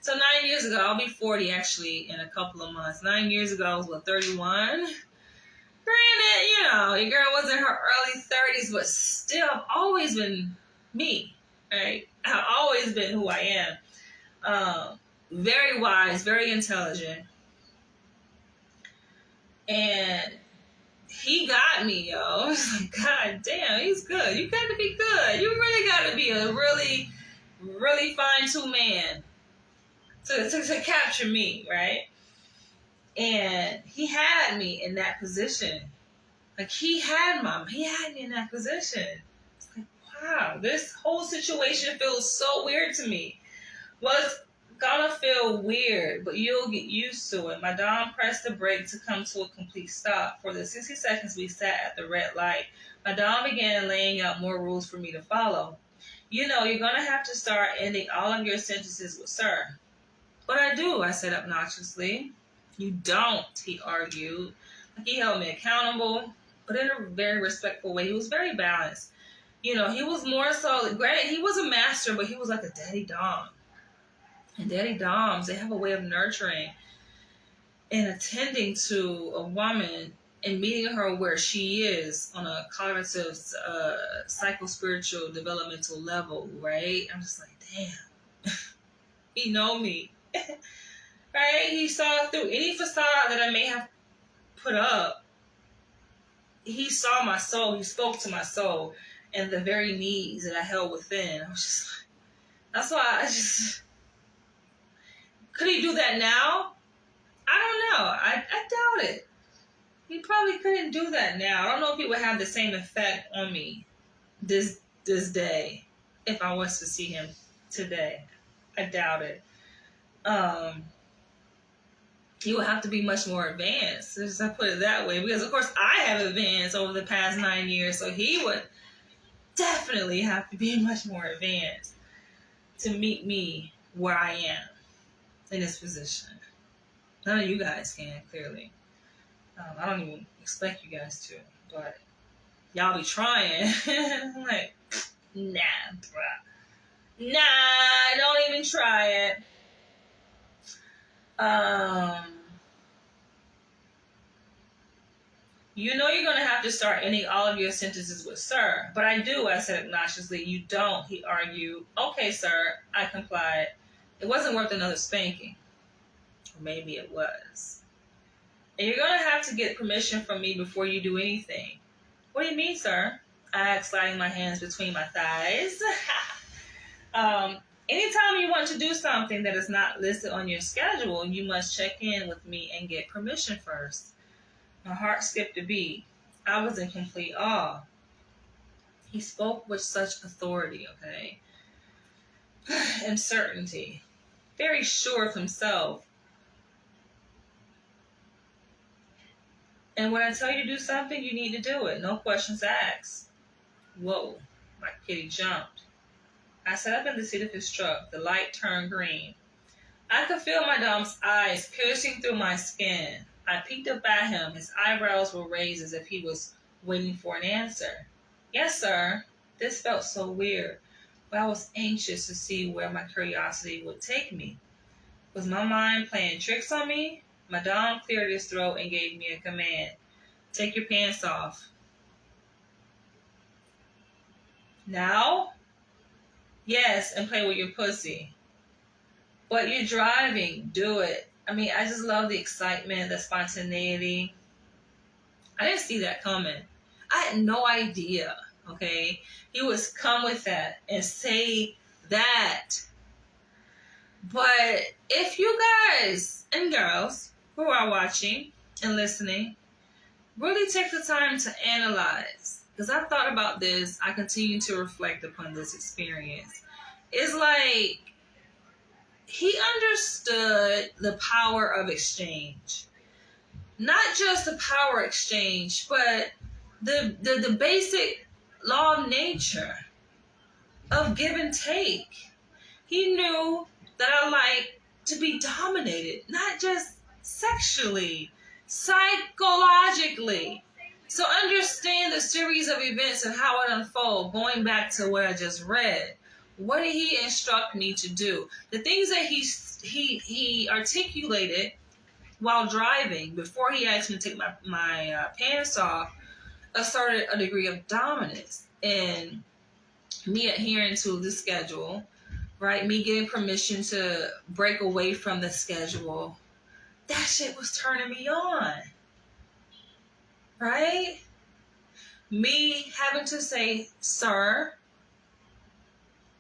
So 9 years ago, I'll be 40 actually in a couple of months. 9 years ago, I was what, 31? Granted, you know, your girl was in her early 30s, but still, I've always been me, right? I've always been who I am. Very wise, very intelligent. And he got me, yo. I was like, God damn, he's good. You got to be good. You really got to be a really, really fine-tuned man to capture me, right? And he had me in that position. Like, he had me in that position. It's like, wow, this whole situation feels so weird to me. Well, it's gonna feel weird, but you'll get used to it. My Dom pressed the brake to come to a complete stop. For the 60 seconds we sat at the red light, my Dom began laying out more rules for me to follow. You know, you're gonna have to start ending all of your sentences with sir. But I do, I said obnoxiously. You don't, he argued. Like, he held me accountable, but in a very respectful way. He was very balanced. You know, he was more so, granted, he was a master, but he was like a daddy Dom. And daddy Doms, they have a way of nurturing and attending to a woman and meeting her where she is on a cognitive, psycho-spiritual, developmental level, right? I'm just like, damn. He know me. Right? He saw through any facade that I may have put up. He saw my soul. He spoke to my soul and the very needs that I held within. I was just like, that's why I just... Could he do that now? I don't know. I doubt it. He probably couldn't do that now. I don't know if he would have the same effect on me this day if I was to see him today. I doubt it. He would have to be much more advanced, just I put it that way, because of course I have advanced over the past 9 years, so he would definitely have to be much more advanced to meet me where I am in this position. None of you guys can, clearly. I don't even expect you guys to, but y'all be trying. I'm like, nah, bruh. Nah, don't even try it. You know you're going to have to start ending all of your sentences with sir. But I do, I said obnoxiously. You don't, he argued. Okay, sir, I complied. It wasn't worth another spanking. Or maybe it was. And you're going to have to get permission from me before you do anything. What do you mean, sir? I asked, sliding my hands between my thighs. Anytime you want to do something that is not listed on your schedule, you must check in with me and get permission first. My heart skipped a beat. I was in complete awe. He spoke with such authority, okay? And certainty. Very sure of himself. And when I tell you to do something, you need to do it. No questions asked. Whoa, my kitty jumped. I sat up in the seat of his truck. The light turned green. I could feel my Dom's eyes piercing through my skin. I peeked up at him. His eyebrows were raised as if he was waiting for an answer. Yes, sir. This felt so weird, but I was anxious to see where my curiosity would take me. Was my mind playing tricks on me? My Dom cleared his throat and gave me a command. Take your pants off. Now, yes, and play with your pussy. But you're driving, do it. I mean, I just love the excitement, the spontaneity. I didn't see that coming. I had no idea, okay? He would come with that and say that. But if you guys and girls who are watching and listening, really take the time to analyze. Because I've thought about this. I continue to reflect upon this experience. It's like he understood the power of exchange. Not just the power exchange, but the basic law of nature of give and take. He knew that I like to be dominated, not just sexually, psychologically. So understand the series of events and how it unfolds, going back to what I just read. What did he instruct me to do? The things that he articulated while driving, before he asked me to take my pants off, asserted a degree of dominance and me adhering to the schedule, right? Me getting permission to break away from the schedule. That shit was turning me on, right? Me having to say, sir,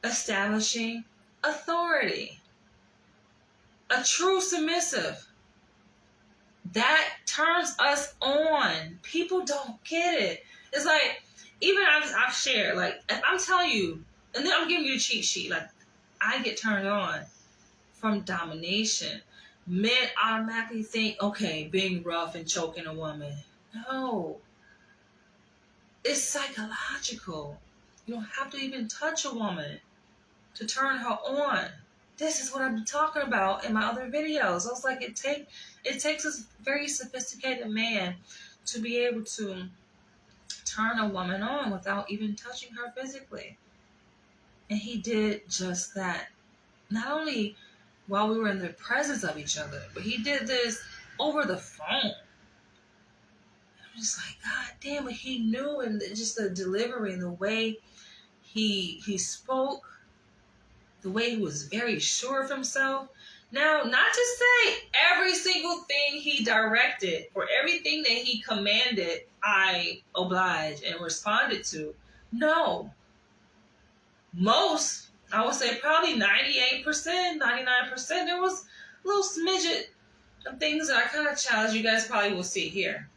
establishing authority. A true submissive. That turns us on. People don't get it. It's like, even I've shared, like, if I'm telling you, and then I'm giving you a cheat sheet, like, I get turned on from domination. Men automatically think, okay, being rough and choking a woman. No. It's psychological. You don't have to even touch a woman to turn her on. This is what I've been talking about in my other videos. I was like, it takes a very sophisticated man to be able to turn a woman on without even touching her physically. And he did just that. Not only while we were in the presence of each other, but he did this over the phone. I'm just like, God damn it, he knew, and just the delivery and the way he spoke, the way he was very sure of himself. Now, not to say every single thing he directed or everything that he commanded, I obliged and responded to. No. Most, I would say probably 98%, 99%, there was a little smidget of things that I kind of challenge. You guys probably will see here.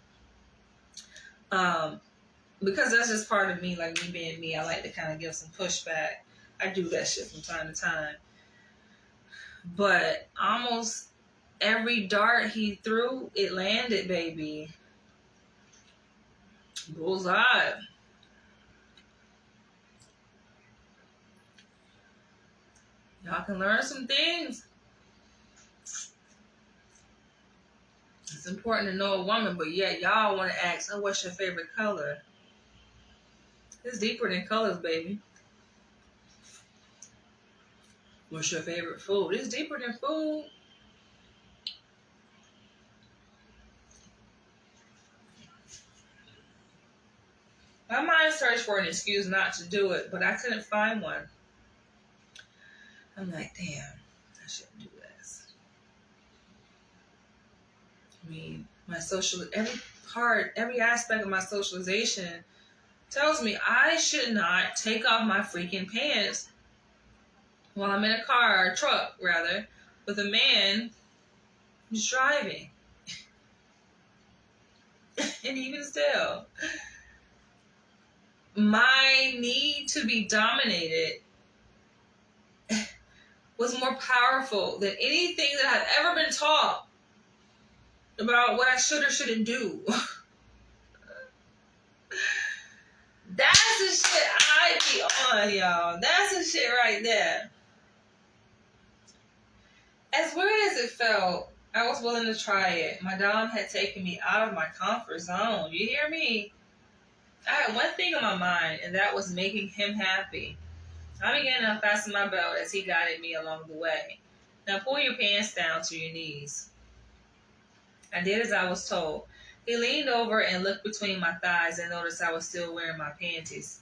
Because that's just part of me, like me being me. I like to kind of give some pushback. I do that shit from time to time. But almost every dart he threw, it landed, baby. Bullseye. Y'all can learn some things. It's important to know a woman, but yet y'all want to ask, oh, what's your favorite color? It's deeper than colors, baby. What's your favorite food? It's deeper than food. My mind searched for an excuse not to do it, but I couldn't find one. I'm like, damn, I shouldn't do this. I mean, every aspect of my socialization tells me I should not take off my freaking pants while I'm in a car, or truck rather, with a man who's driving. And even still, my need to be dominated was more powerful than anything that I've ever been taught about what I should or shouldn't do. That's the shit I be on, y'all. That's the shit right there. As weird as it felt, I was willing to try it. My dom had taken me out of my comfort zone. You hear me? I had one thing on my mind, and that was making him happy. I began to unfasten my belt as he guided me along the way. Now pull your pants down to your knees. I did as I was told. He leaned over and looked between my thighs and noticed I was still wearing my panties.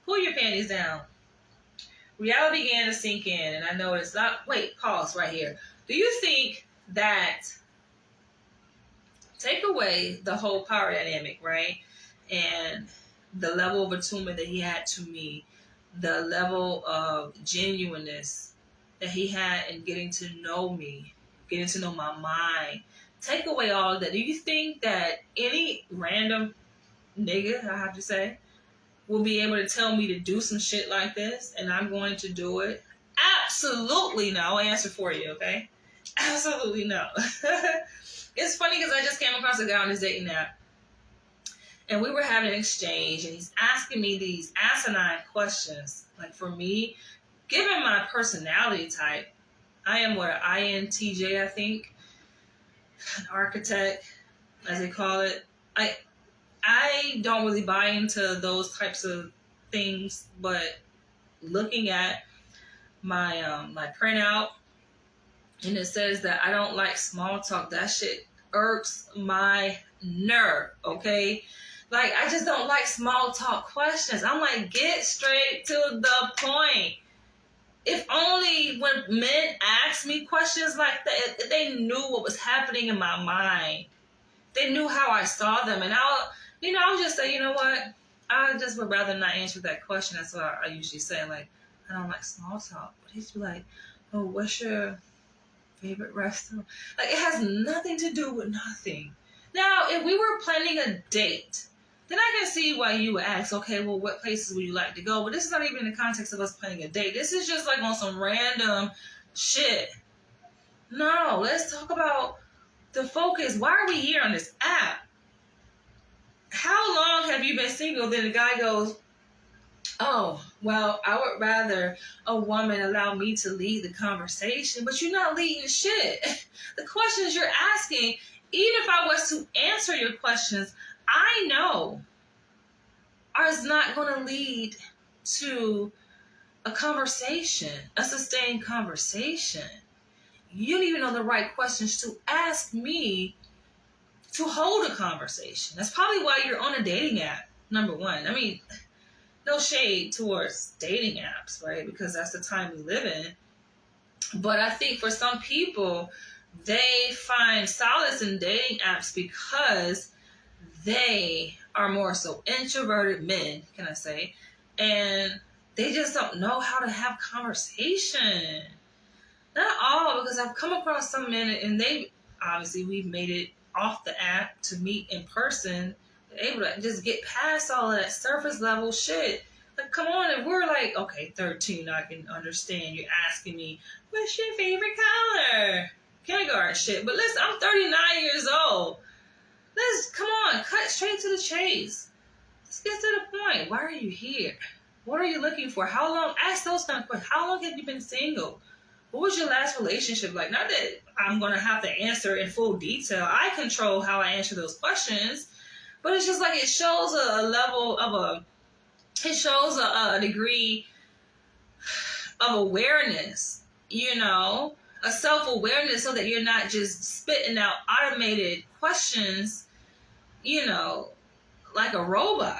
Pull your panties down. Reality began to sink in, and I noticed, wait, pause right here. Do you think that, take away the whole power dynamic, right? And the level of attunement that he had to me, the level of genuineness that he had in getting to know me, getting to know my mind. Take away all of that. Do you think that any random nigga, I have to say, will be able to tell me to do some shit like this and I'm going to do it? Absolutely no. I'll answer for you, okay? Absolutely no. It's funny because I just came across a guy on his dating app and we were having an exchange and he's asking me these asinine questions. Like for me, given my personality type, I am what, an INTJ, I think, an architect, as they call it. I don't really buy into those types of things, but looking at my my printout, and it says that I don't like small talk. That shit irks my nerve, okay? Like, I just don't like small talk questions. I'm like, get straight to the point. If only when men ask me questions like that, if they knew what was happening in my mind. They knew how I saw them. And I'll just say, you know what? I just would rather not answer that question. That's what I usually say. Like, I don't like small talk. But he'd be like, oh, what's your favorite restaurant? Like, it has nothing to do with nothing. Now, if we were planning a date, then I can see why you would ask, okay, well, what places would you like to go? But this is not even in the context of us planning a date. This is just like on some random shit. No, let's talk about the focus. Why are we here on this app? How long have you been single? Then the guy goes, oh, well, I would rather a woman allow me to lead the conversation, but you're not leading shit. The questions you're asking, even if I was to answer your questions, I know is not going to lead to a conversation, a sustained conversation. You don't even know the right questions to ask me to hold a conversation. That's probably why you're on a dating app, number one. I mean, no shade towards dating apps, right? Because that's the time we live in. But I think for some people, they find solace in dating apps because they are more so introverted men, can I say, and they just don't know how to have conversation. Not all, because I've come across some men and they, obviously we've made it off the app to meet in person, able to just get past all of that surface level shit. Like, come on, if we're like, okay, 13, I can understand you're asking me, what's your favorite color? Kindergarten shit. But listen, I'm 39 years old. Come on, cut straight to the chase. Let's get to the point. Why are you here? What are you looking for? How long? Ask those kind of questions. How long have you been single? What was your last relationship like? Not that I'm going to have to answer in full detail. I control how I answer those questions. But it's just like it shows a level of it shows a degree of awareness, you know, a self-awareness so that you're not just spitting out automated questions, you know, like a robot.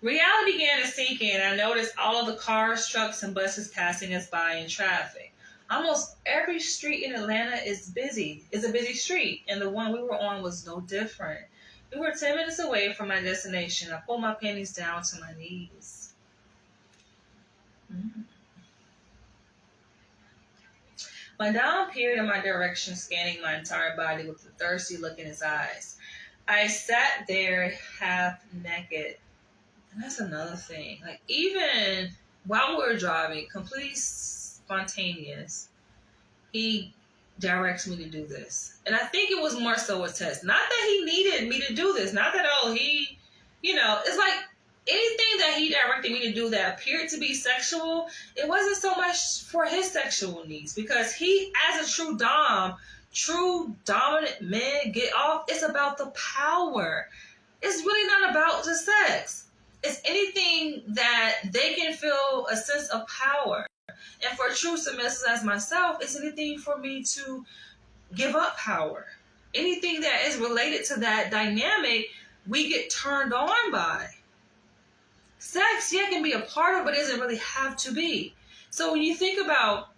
Reality began to sink in. I noticed all of the cars, trucks, and buses passing us by in traffic. Almost every street in Atlanta is busy. It's a busy street, and the one we were on was no different. We were 10 minutes away from my destination. I pulled my panties down to my knees. My dom peered in my direction, scanning my entire body with a thirsty look in his eyes. I sat there half naked. And that's another thing. Like, even while we were driving, completely spontaneous, he directs me to do this. And I think it was more so a test. Not that he needed me to do this. Not that, he, it's like anything that he directed me to do that appeared to be sexual, it wasn't so much for his sexual needs. Because he, as a true dominant man, get off, it's about the power. It's really not about the sex. It's anything that they can feel a sense of power. And for true submissives as myself, it's anything for me to give up power. Anything that is related to that dynamic, we get turned on by. Sex, yeah, can be a part of it, but it doesn't really have to be. So when you think about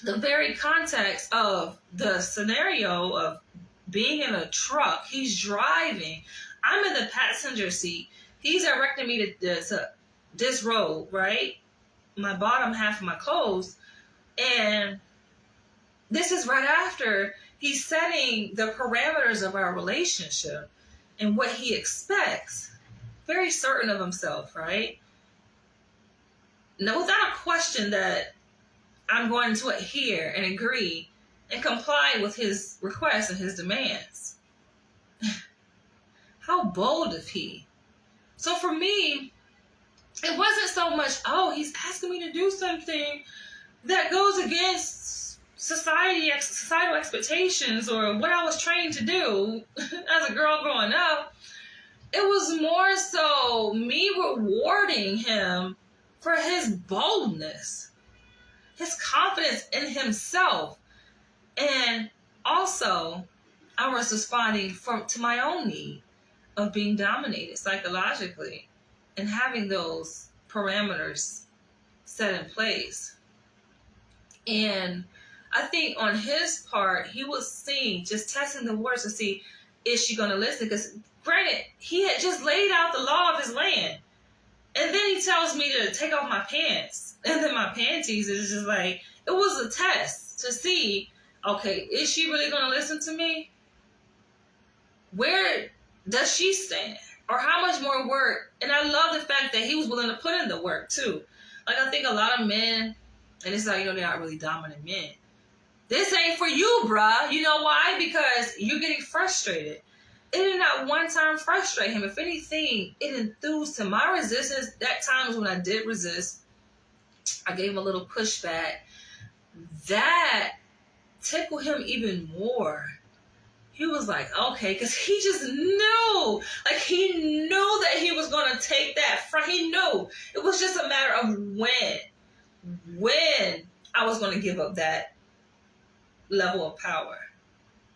the very context of the scenario of being in a truck, he's driving, I'm in the passenger seat, he's directing me to this road, right? My bottom half of my clothes, and this is right after he's setting the parameters of our relationship and what he expects. Very certain of himself, right? Now, without a question that I'm going to adhere and agree and comply with his requests and his demands. How bold of he. So for me, it wasn't so much, oh, he's asking me to do something that goes against societal expectations or what I was trained to do as a girl growing up. It was more so me rewarding him for his boldness, his confidence in himself. And also, I was responding to my own need of being dominated psychologically and having those parameters set in place. And I think on his part, he was seeing, just testing the waters to see, is she going to listen? Because granted, he had just laid out the law of his land. And then he tells me to take off my pants. And then my panties is just like, it was a test to see, okay, is she really going to listen to me? Where does she stand? Or how much more work? And I love the fact that he was willing to put in the work too. Like, I think a lot of men, and it's like, they're not really dominant men. This ain't for you, bruh. You know why? Because you're getting frustrated. It did not one time frustrate him. If anything, it enthused him. My resistance, that times when I did resist, I gave him a little pushback. That tickled him even more. He was like, okay, because he just knew. Like, he knew that he was going to take that front. He knew. It was just a matter of when I was going to give up that level of power,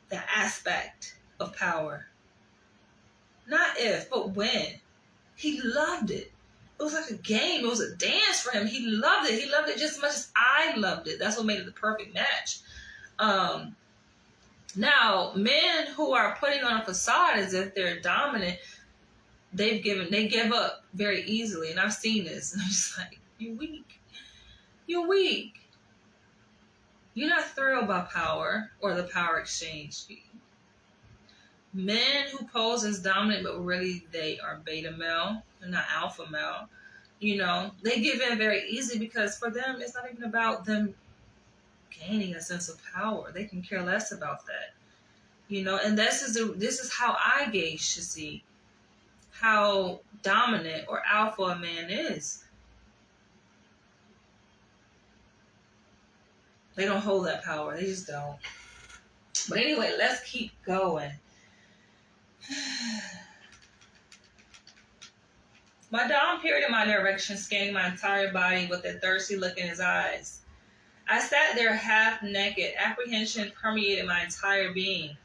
that aspect of power. Not if, but when. He loved it. It was like a game. It was a dance for him. He loved it. He loved it just as much as I loved it. That's what made it the perfect match. Now, men who are putting on a facade as if they're dominant, they give up very easily. And I've seen this. And I'm just like, you're weak. You're weak. You're not thrilled by power or the power exchange. Men who pose as dominant, but really they are beta male and not alpha male, they give in very easily because for them, it's not even about them gaining a sense of power. They can care less about that, and this is how I gauge to see how dominant or alpha a man is. They don't hold that power. They just don't. But anyway, let's keep going. My dom peered in my direction, scanning my entire body with a thirsty look in his eyes. I sat there half naked. Apprehension permeated my entire being.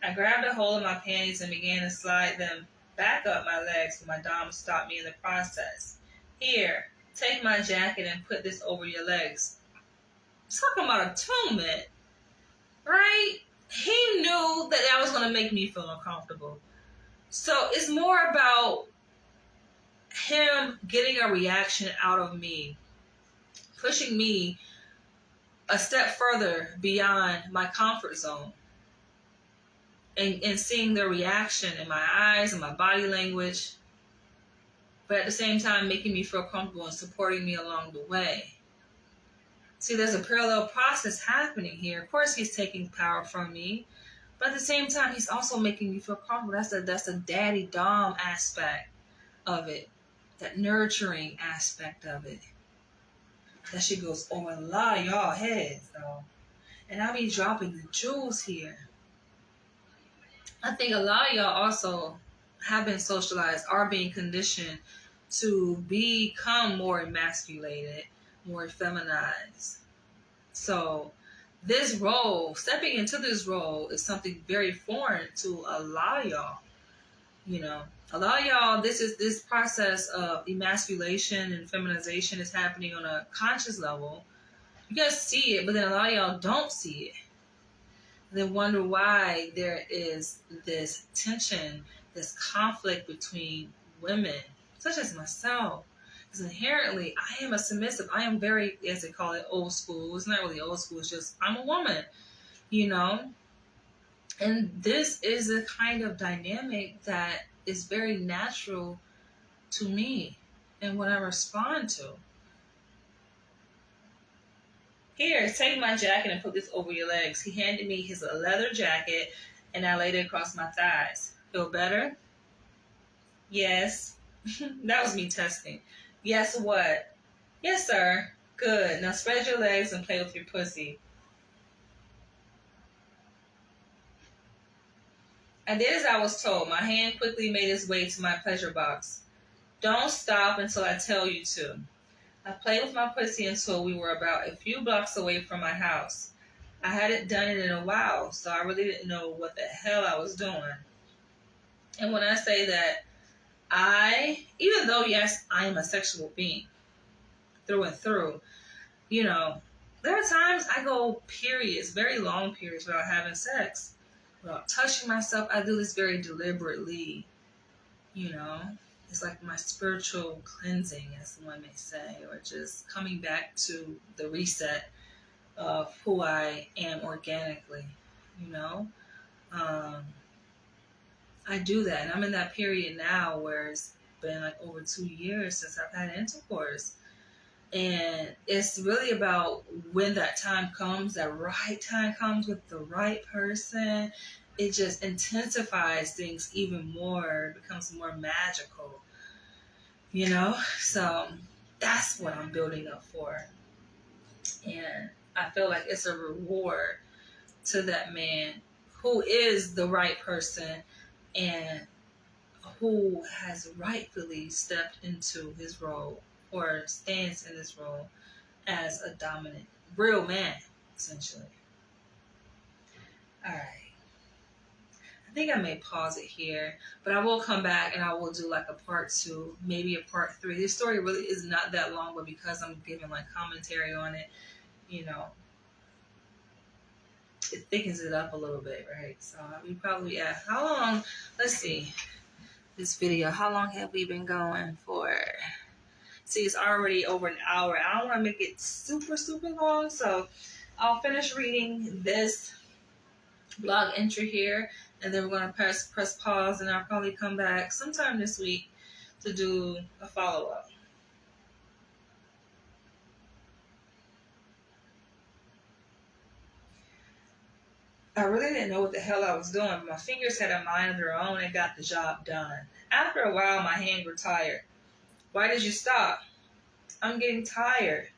I grabbed a hold of my panties and began to slide them back up my legs, but my dom stopped me in the process. Here, take my jacket and put this over your legs. Talking about attunement, right? He knew that was going to make me feel uncomfortable. So it's more about him getting a reaction out of me, pushing me a step further beyond my comfort zone, and seeing the reaction in my eyes and my body language, but at the same time making me feel comfortable and supporting me along the way. See, there's a parallel process happening here. Of course, he's taking power from me, but at the same time, he's also making me feel comfortable. That's the daddy dom aspect of it, that nurturing aspect of it. That shit goes over a lot of y'all heads, though. And I'll be dropping the jewels here. I think a lot of y'all also have been socialized, are being conditioned to become more emasculated, more feminized. So this role, stepping into this role, is something very foreign to a lot of y'all. You know, a lot of y'all, this process of emasculation and feminization is happening on a conscious level. You guys see it, but then a lot of y'all don't see it. Then wonder why there is this tension, this conflict between women, such as myself. Because inherently, I am a submissive. I am very, as they call it, old school. It's not really old school. It's just I'm a woman, you know. And this is a kind of dynamic that is very natural to me and what I respond to. Here, take my jacket and put this over your legs. He handed me his leather jacket and I laid it across my thighs. Feel better? Yes. That was me testing. Yes, what? Yes, sir. Good. Now spread your legs and play with your pussy. I did as I was told. My hand quickly made its way to my pleasure box. Don't stop until I tell you to. I played with my pussy until we were about a few blocks away from my house. I hadn't done it in a while, so I really didn't know what the hell I was doing. And when I say that even though, yes, I am a sexual being through and through, you know, there are times I go periods, very long periods, without having sex, without touching myself. I do this very deliberately, you know. It's like my spiritual cleansing, as one may say, or just coming back to the reset of who I am organically, you know. I do that, and I'm in that period now where it's been like over 2 years since I've had intercourse. And it's really about when that time comes, that right time comes with the right person, it just intensifies things even more, it becomes more magical, you know? So that's what I'm building up for. And I feel like it's a reward to that man who is the right person and who has rightfully stepped into his role or stands in this role as a dominant, real man, essentially. All right. I think I may pause it here, but I will come back and I will do like a part 2, maybe a part 3. This story really is not that long, but because I'm giving like commentary on it, you know, it thickens it up a little bit, right? So we probably, how long, let's see, this video, how long have we been going for? See, it's already over an hour. I don't want to make it super, super long, so I'll finish reading this blog entry here, and then we're going to press pause, and I'll probably come back sometime this week to do a follow-up. I really didn't know what the hell I was doing, but my fingers had a mind of their own and got the job done. After a while, my hands were tired. Why did you stop? I'm getting tired.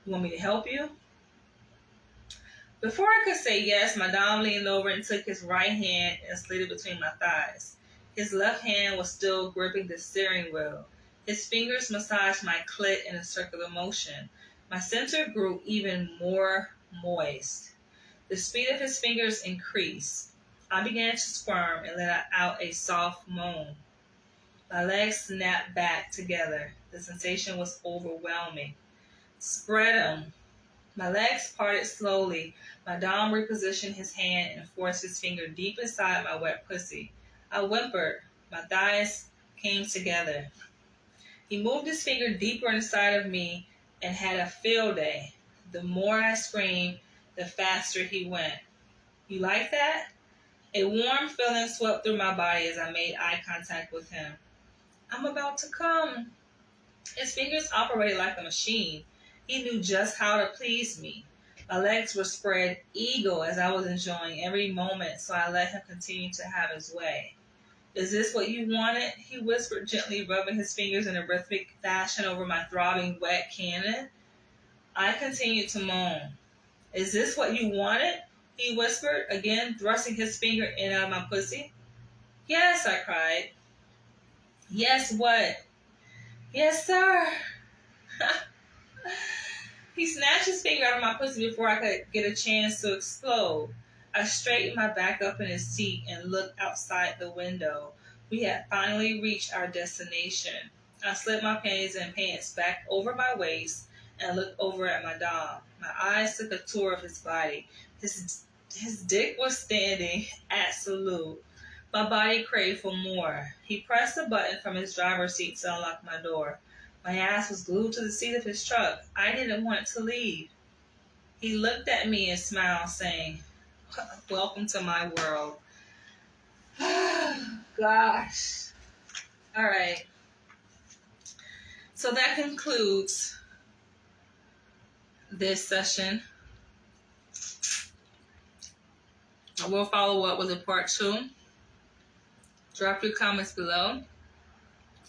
You want me to help you? Before I could say yes, my dom leaned over and took his right hand and slid it between my thighs. His left hand was still gripping the steering wheel. His fingers massaged my clit in a circular motion. My center grew even more moist. The speed of his fingers increased. I began to squirm and let out a soft moan. My legs snapped back together. The sensation was overwhelming. Spread 'em. My legs parted slowly. My dom repositioned his hand and forced his finger deep inside my wet pussy. I whimpered. My thighs came together. He moved his finger deeper inside of me and had a field day. The more I screamed, the faster he went. You like that? A warm feeling swept through my body as I made eye contact with him. I'm about to come. His fingers operated like a machine. He knew just how to please me. My legs were spread eagle as I was enjoying every moment, so I let him continue to have his way. Is this what you wanted? He whispered, gently rubbing his fingers in a rhythmic fashion over my throbbing wet cannon. I continued to moan. Is this what you wanted? He whispered, again thrusting his finger in and out of my pussy. Yes, I cried. Yes, what? Yes, sir. He snatched his finger out of my pussy before I could get a chance to explode. I straightened my back up in his seat and looked outside the window. We had finally reached our destination. I slid my panties and pants back over my waist and looked over at my dog. My eyes took a tour of his body. His dick was standing at salute. My body craved for more. He pressed a button from his driver's seat to unlock my door. My ass was glued to the seat of his truck. I didn't want to leave. He looked at me and smiled, saying, "Welcome to my world." Gosh. All right. So that concludes this session. I will follow up with a part 2. Drop your comments below.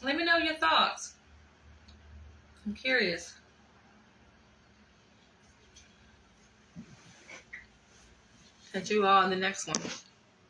Let me know your thoughts. I'm curious. Catch you all in the next one.